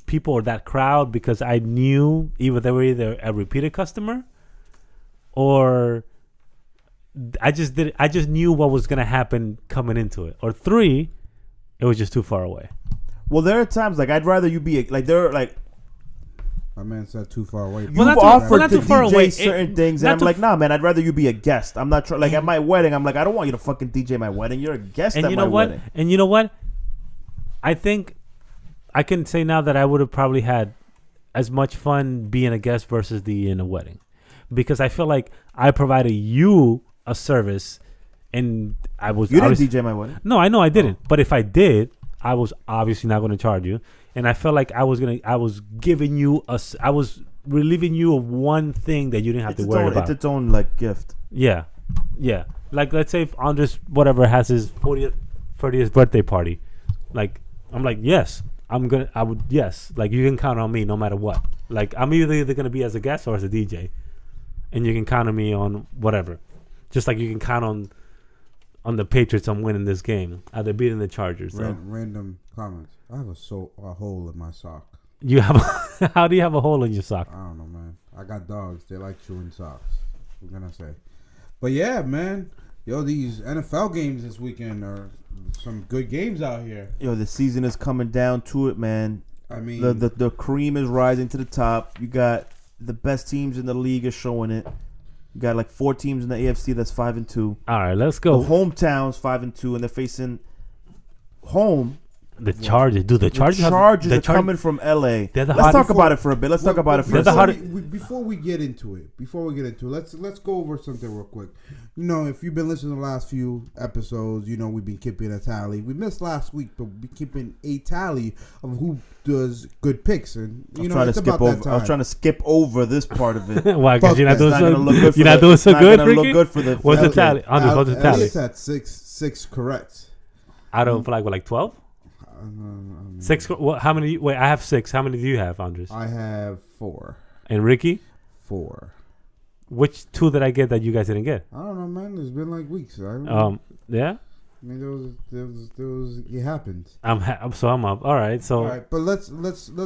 people or that crowd because I knew either they were either a repeated customer or I just knew what was gonna happen coming into it. Or three, it was just too far away. Well, there are times like I'd rather you be like there are like My man said too far away. you've Well, not too- offered not to too far DJ away. certain It- things, not and I'm too like, nah, man, I'd rather you be a guest. I'm not trying. Like at my wedding, I'm like, I don't want you to fucking DJ my wedding. You're a guest And at you my know what? wedding. And you know what? I think I can say now that I would have probably had as much fun being a guest versus in a wedding, because I feel like I provided you a service, and I was You didn't obviously- DJ my wedding. No, I know I didn't. But if I did, I was obviously not going to charge you, and I felt like I was giving you I was relieving you of one thing that you didn't have It's to its worry own. about. It's its own like gift. Yeah. Like let's say if Andres whatever has his 30th birthday party, like I'm like yes, yes, like you can count on me no matter what. Like I'm either gonna be as a guest or as a DJ, and you can count on me on whatever. Just like you can count on the Patriots on winning this game. They're beating the Chargers. So Random comments. I have a hole in my sock. you have how do you have a hole in your sock? I don't know, man. I got dogs. They like chewing socks. What can I say? But yeah, man. Yo, these NFL games this weekend are some good games out here. Yo, the season is coming down to it, man. I mean, The cream is rising to the top. You got the best teams in the league are showing it. You got like 4 teams in the AFC that's 5-2. All right, let's The go. hometowns 5-2, and they're facing home. The Chargers, dude. The Chargers, The Chargers the are coming from LA. They're the Let's talk hottest- about it for a bit. Let's talk about it for a They're the second. Before we get into it, let's go over something real quick. You know, if you've been listening to the last few episodes, you know we've been keeping a tally. We missed last week, but we're keeping a tally of who does good picks, and you know it's about that time. I was trying to skip over this part of it. Why? Because you're not doing It's not gonna so. look good for You're not the- doing so it's not good, gonna look Ricky. good for the- What's the Okay. tally? Andres, what's the tally? Elliot's at six correct. Out of like what, like 12? 6. What? How many? Wait, I have 6. How many do you have, Andres? I have 4. And Ricky? 4. Which 2 did I get that you guys didn't get? I don't know, man. It's been like weeks. I don't know. Yeah. I mean, there was. It happened. I'm up. All right. So All right, but let's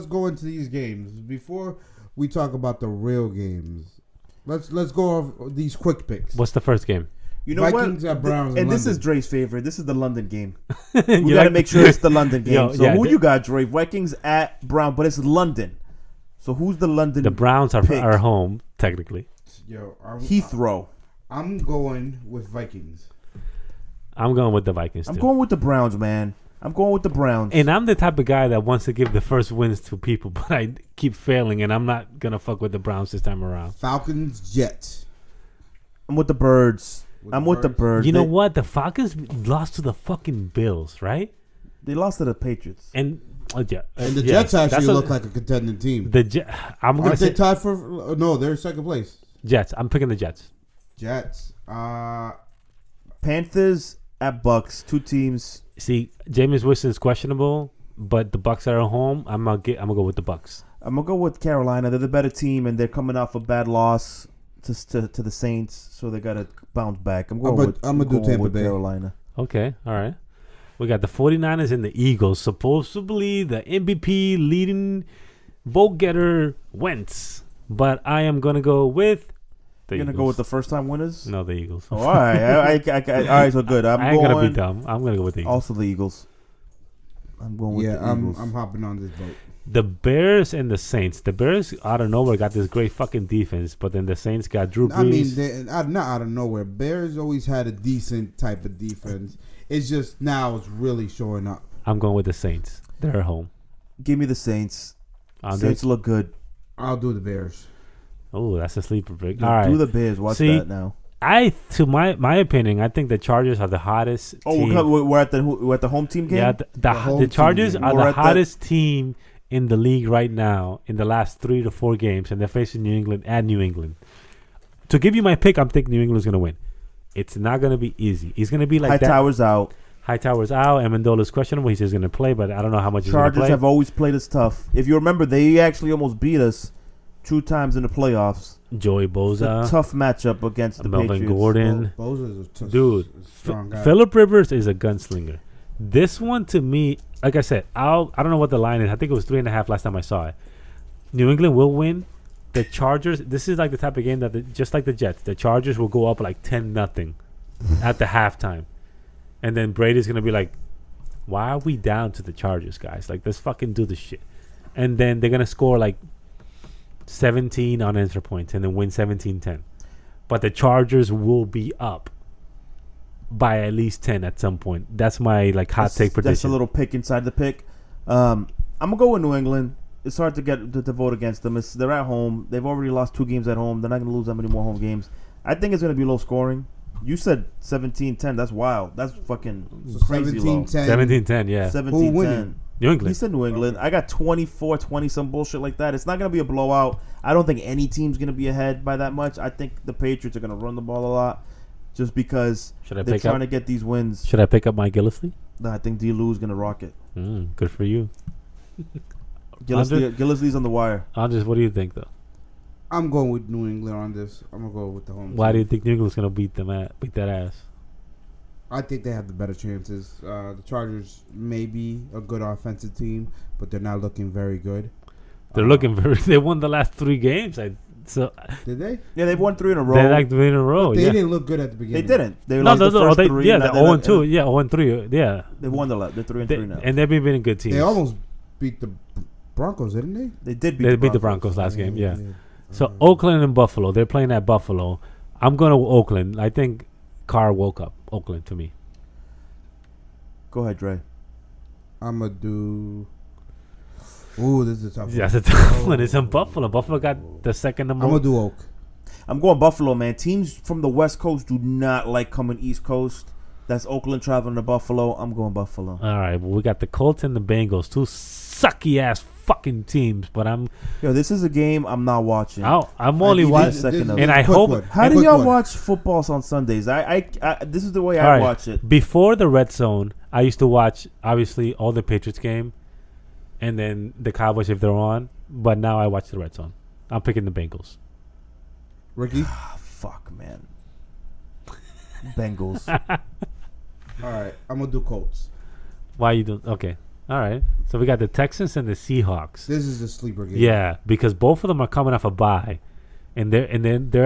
go into these games before we talk about the real games. Let's go off these quick picks. what's the first game? You know Vikings what? at Browns in And this London. is Dre's favorite. This is the London game. You We got to like- make sure it's the London game. Yo, So yeah, who the- you got, Dre? Vikings at Brown, but it's London. So who's the London? The Browns are pick? home technically. Yo, Heathrow. I'm going with Vikings. I'm going with the Vikings I'm too. going with the Browns, man. I'm going with the Browns. And I'm the type of guy that wants to give the first wins to people, but I keep failing, and I'm not gonna fuck with the Browns this time around. Falcons, Jets. I'm with the Birds. With I'm the with the Birds? Birds. You know They- what? The Falcons lost to the fucking Bills, right? They lost to the Patriots. And yeah, And the yeah, Jets actually that's look like a contending team. I'm gonna Aren't they say tied for? No, they're second place. Jets. I'm picking the Jets. Jets. Panthers at Bucks. 2 teams. See, Jameis Winston's questionable, but the Bucks are at home. I'm gonna go with the Bucks. I'm gonna go with Carolina. They're the better team, and they're coming off a bad loss to the Saints, so they gotta bounce back. I'm gonna do Tampa Bay. Carolina. Okay, all right. We got the 49ers and the Eagles. Supposedly the MVP leading vote getter Wentz, but I am gonna go with the You're gonna Eagles. go with the first time winners. No, the Eagles. Oh, all right, all right, so good. I ain't gonna be dumb. I'm gonna go with the Eagles. Also the Eagles. I'm going with the Eagles. I'm hopping on this boat. The Bears and the Saints. The Bears out of nowhere got this great fucking defense, but then the Saints got Drew Brees. I mean, not out of nowhere. Bears always had a decent type of defense. It's just now it's really showing up. I'm going with the Saints. They're at home. Give me the Saints. Andre? Saints look good. I'll do the Bears. Oh, that's a sleeper pick. Do All right. the Bears. Watch See, that now. To my opinion, I think the Chargers are the hottest team. We're at the home team game. Yeah, home the Chargers team. are We're the at the- hottest team in the league right now in the last 3 to 4 games, and they're facing New England at New England. To give you my pick, I'm thinking New England's going to win. It's not going to be easy. It's going to be like that. Hightower's out. Hightower's out. Amendola's questionable. He says he's going to play, but I don't know how much he's going to Chargers play. have always played us tough. If you remember, they actually almost beat us 2 times in the playoffs. Joey It's a Boza, tough matchup against the Melvin Patriots. Gordon. Bosa's a Dude, strong guy. Phillip Rivers is a gunslinger. This one to me, like I said, I don't know what the line is. I think it was 3.5 last time I saw it. New England will win. The Chargers. This is like the type of game that just like the Jets, the Chargers will go up like 10-0 at the halftime, and then Brady's gonna be like, "Why are we down to the Chargers, guys? Like, let's fucking do this shit." And then they're gonna score like 17 unanswered points and then win 17-10. But the Chargers will be up by at least 10 at some point. That's my like hot take prediction. That's a little pick inside the pick. I'm gonna go with New England. It's hard to get to vote against them. They're at home. They've already lost 2 games at home. They're not gonna lose that many more home games. I think it's gonna be low scoring. You said 17-10. That's wild. That's fucking So crazy low. 17-10. 17-10, yeah. 17-10. winning? New He England. said New England. I got 24-20, some bullshit like that. It's not going to be a blowout. I don't think any team's going to be ahead by that much. I think the Patriots are going to run the ball a lot just because Should I they're pick trying up? to get these wins. Should I pick up Mike Gillislee? I think D-Lou's going to rock it. Good for you. Gillislee's on the wire. Andres, what do you think though? I'm going with New England on this. I'm gonna go with the home. Why do team. you think New England's gonna beat that ass? I think they have the better chances. The Chargers may be a good offensive team, but they're not looking very good. They're looking very. They won the last 3 games. So Did they? Yeah, they've won 3 in a row. they're like 3 in a row. They Yeah. didn't look good at the They beginning. didn't. They No, lost no, the no. first They, 3. yeah, now they're 0 2. and- Yeah, 0 3. Yeah. They won the lot. They're 3 and They, 3 now. and they've been beating good teams. They almost beat the Broncos, didn't they? They did beat They the beat the Broncos. Broncos last game. Yeah. So Oakland and Buffalo, they're playing at Buffalo. I'm going to Oakland. I think Carr woke up Oakland to me. Go ahead, Dre. I'm gonna do. Ooh, this is a tough one. Yeah, that's a tough one. It's in Buffalo. Buffalo got the second number. I'm gonna do Oak. I'm going Buffalo, man. Teams from the West Coast do not like coming East Coast. That's Oakland traveling to Buffalo. I'm going Buffalo. All right, well, we got the Colts and the Bengals, two sucky ass fucking teams. But Yo, this is a game I'm not watching. I'm only watching. second of And it. I hope- How do y'all watch footballs on Sundays? I this is the way I watch it. Before the Red Zone, I used to watch obviously all the Patriots game, and then the Cowboys if they're on. But now I watch the Red Zone. I'm picking the Bengals. Ricky. Fuck, man. Bengals. All right, I'm gonna do Colts. Why you don't? Okay, all right. So we got the Texans and the Seahawks. This is the sleeper game. Yeah, because both of them are coming off a bye, and they're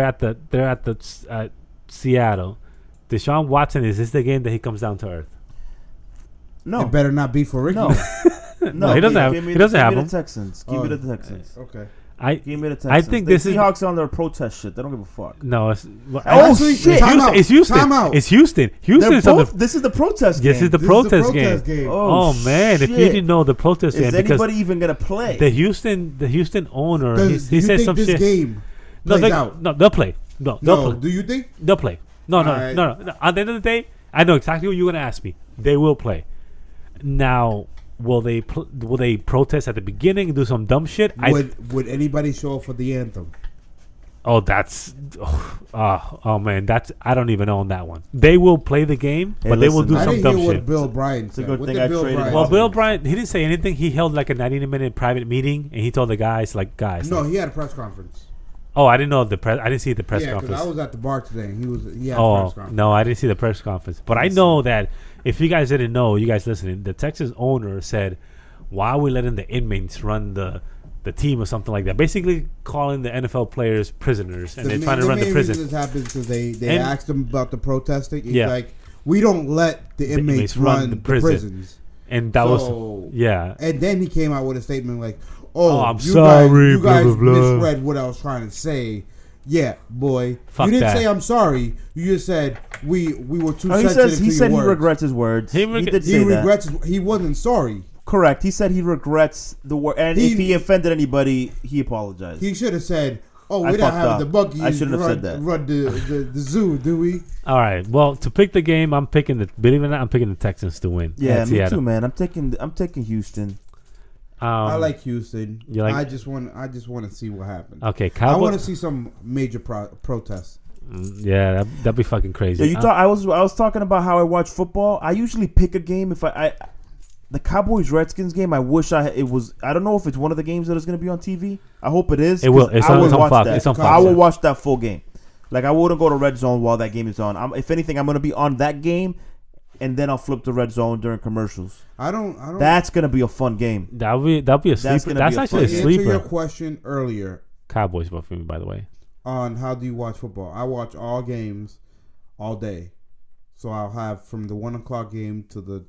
at the Seattle. Deshaun Watson, is this the game that he comes down to earth? No. It better not be for Ricky. No. No, he doesn't have- give me he doesn't have Give me them. the Texans. Give me the Texans. Okay. Give me the Texans. I think the this is Seahawks on their protest shit. They don't give a fuck. no. It's, Oh, shit. Time out. It's Houston. Time out. It's Houston. They're Houston's on both, the. this is the protest This game. is the This protest, is the protest game. Oh man! If you shit. didn't know the protest game, Is because anybody even gonna play? the Houston owner, Does, he you said think some this shit. game No, plays out? no, they'll play. No, they'll No. play. Do you think? They'll play. No. Alright. No. At the end of the day, I know exactly what you're gonna ask me. They will play. Now, will they protest at the beginning and do some dumb shit? Would anybody show up for the anthem? That's man, that's I don't even own that one. They will play the game, Hey, but they will listen, do I some didn't dumb hear what shit. Bill Bryan said. a good What thing did I Bill traded Bryan Well, off. say? Bill Bryant, he didn't say anything. He held like a 90-minute private meeting, and he told the guys, guys. No, he had a press conference. Oh, I didn't know the press. I didn't see the press Yeah, because conference. I was at the bar today. And he had a Oh press conference. no, I didn't see the press conference. But I know that if you guys didn't know, you guys listening, the Texas owner said, "Why are we letting the inmates run the team or something like that?" Basically, calling the NFL players prisoners, and they're trying to run the main prison. reason this happens because they And- asked him about the protesting. He's Yeah. like, we don't let the inmates run the prisons. And that So- was yeah. And then he came out with a statement like, Oh, I'm you sorry, you blah, guys blah, blah." misread what I was trying to say. Yeah, boy. Fuck you didn't that. say I'm sorry. You just said we were too Oh, he sensitive says to he your said he words. regrets his words. He He, reg- did He say that. regrets. He wasn't sorry. Correct. He said he regrets the word, and if He- he offended anybody, he apologized. He should have said, "Oh, I we're not fucked having up. the buggies I shouldn't have run, said that. run the zoo, do we?" All right. Well, to pick the game, I'm picking believe it or not, I'm picking the Texans to win. Yeah, at me Seattle. too, man. I'm taking Houston. I like Houston. you like- I just want to see what happens. Okay, I Cowboys. want to see some major protests. Yeah, that'd be fucking crazy. Yeah, you thought I was talking about how I watch football. I usually pick a game if I the Cowboys Redskins game. I wish it was. I don't know if it's one of the games that is going to be on TV. I hope it is. It will. 'cause It's I on- would it's on watch Fox. that. It's on Fox, I will yeah. watch that full game. Like I wouldn't go to Red Zone while that game is on. If anything, I'm going to be on that game, and then I'll flip to Red Zone during commercials. I don't. That's going to be a fun game. that'd be a sleeper. gonna That's be a actually a fun To answer your sleeper. question earlier Cowboys vote for me, by the way. on how do you watch football, I watch all games all day. So I'll have from the 1:00 game to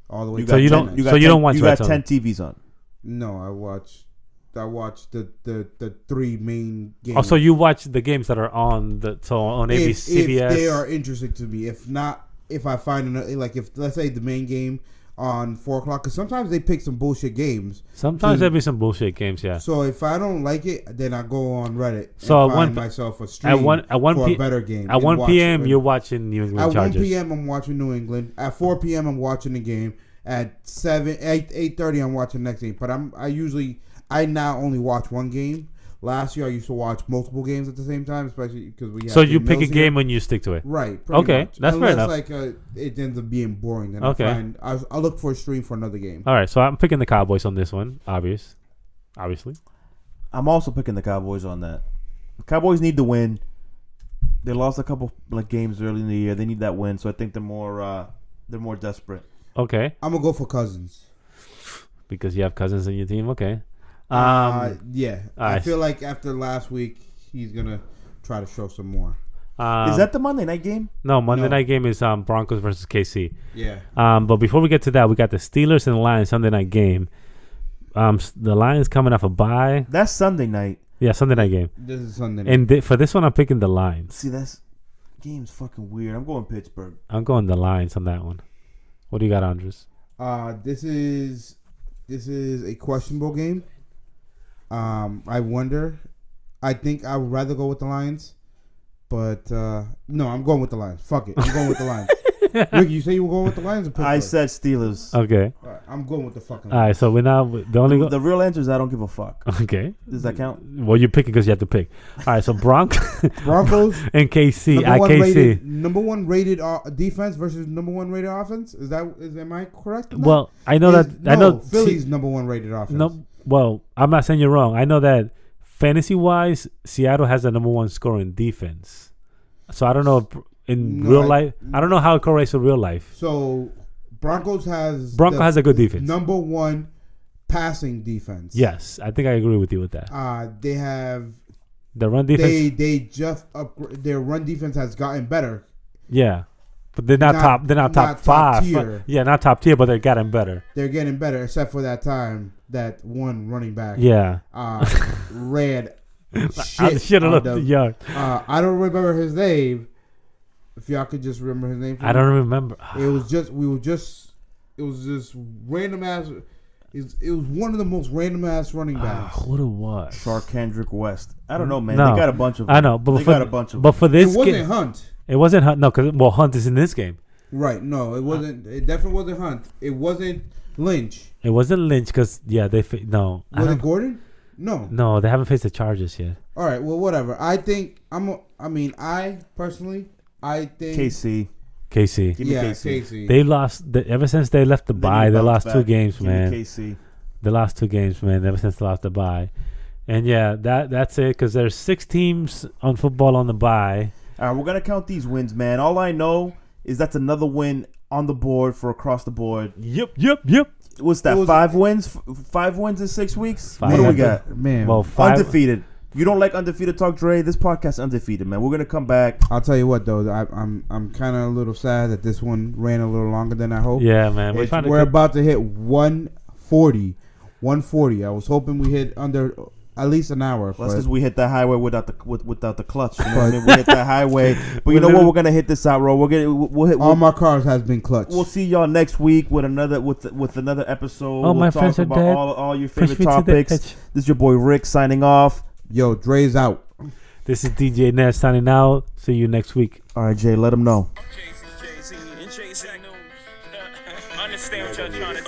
all the way. You to So you got don't- 10 so you don't watch You Red got Zone. 10 TVs on. No, I watch the three main games. Also, you watch the games that are on on if CBS. they are interesting to me. If not, if I find another, like if let's say the main game on 4:00, because sometimes they pick some bullshit games. Sometimes to- there'll be some bullshit games. Yeah. So if I don't like it, then I go on Reddit. So and at find one- myself a stream At one for P- a better game. At and 1 watch p.m. it. you're watching New England At 1 Chargers. p.m. I'm watching New England. At 4 p.m. I'm watching the game. At 8:30 I'm watching the next game. But I now only watch one game. Last year I used to watch multiple games at the same time, especially because we. So had you Jim pick a Mills game here. when you stick to it. Right. pretty Okay, much. that's fair Unless, enough. it ends up being boring, then Okay. I'll look for a stream for another game. All right, so I'm picking the Cowboys on this one. Obviously. I'm also picking the Cowboys on that. The Cowboys need to win. They lost a couple games early in the year. They need that win, so I think they're more desperate. Okay, I'm gonna go for Cousins. because you have Cousins in your team. Okay. Yeah. all I right. feel like after last week, he's gonna try to show some more. Is that the Monday night game? No, Monday No. night game is Broncos versus KC. Yeah. But before we get to that, we got the Steelers and the Lions Sunday night game. The Lions coming off a bye. That's Sunday night. Yeah, Sunday night game. This is Sunday night. And for this one, I'm picking the Lions. See, that's game's fucking weird. I'm going Pittsburgh. I'm going the Lions on that one. What do you got, Andres? This is a questionable game. I wonder. I think I would rather go with the Lions, but no, I'm going with the Lions. Fuck it, I'm going with the Lions. Rick, you say you were going with the Lions or Pittsburgh? I said Steelers. Okay. All right, I'm going with the fucking All right. Lions. So we now the only The real answer is I don't give a fuck. okay. Does that count? Well, you're picking because you have to pick. All right. So Broncos Broncos and KC number at one KC. rated, number one rated defense versus number one rated offense. Am I correct? in that? Well, I know Is- that I know Philly's number one rated offense. No, well, I'm not saying you're wrong. I know that fantasy wise, Seattle has the number one score in defense. So I don't know if in No, real life. I don't know how it correlates with real life. So Broncos has Has a good defense. number one passing defense. Yes, I think I agree with you with that. They have The run defense, they just their run defense has gotten better. yeah, but they're not top. They're not top not top five. tier. Yeah, not top tier, but they're getting better. They're getting better, except for that time that one running back Yeah, ran I should have on looked them. the yard. I don't remember his name. If y'all could just remember his name. for I me. don't remember. It was just it was just random ass. It was one of the most random ass running backs. What it was? Shark Kendrick West. I don't know, man. No. They got a bunch of. I know, but they for, got a bunch of. but for It this wasn't game, Hunt. it wasn't Hunt. No, because Hunt is in this game. Right? No, it wasn't. It definitely wasn't Hunt. It wasn't Lynch. It wasn't Lynch because no. I Was it don't- Gordon? No. No, they haven't faced the Chargers yet. All right. Well, whatever. I think I personally, I think KC. KC. Give me yeah, KC. Casey. They lost ever since they left the Then bye. you They bounce lost two back. games, Give me man. KC. They lost 2 games, man. Ever since they lost the bye, and yeah, that's it. Because there's 6 teams on football on the bye. All right, we're gonna count these wins, man. All I know is that's another win on the board for across the board. Yep. What's that? It was- 5 wins? 5 wins in 6 weeks? Five. What do we Yeah. got? Man, Well, 5. Undefeated. You don't like undefeated talk, Dre? This podcast is undefeated, man. We're gonna come back. I'll tell you what though. I'm kind of a little sad that this one ran a little longer than I hoped. Yeah, man. We're It's- trying to. we're about to hit 140. 140. I was hoping we hit under at least an hour. That's but- because we hit that highway without the clutch. You know what I mean? We hit that highway, but you know what? We're gonna hit this out, bro. We'll hit. all my cars has been clutched. We'll see y'all next week with another episode. Oh, we'll my talk friends are about dead. all your Push favorite me to the topics. edge. This is your boy Rick signing off. Yo, Dre's out. This is DJ Ness signing out. See you next week. All right, Jay, let them know. Jay-Z and Jay-Z knows. Understand what y'all trying to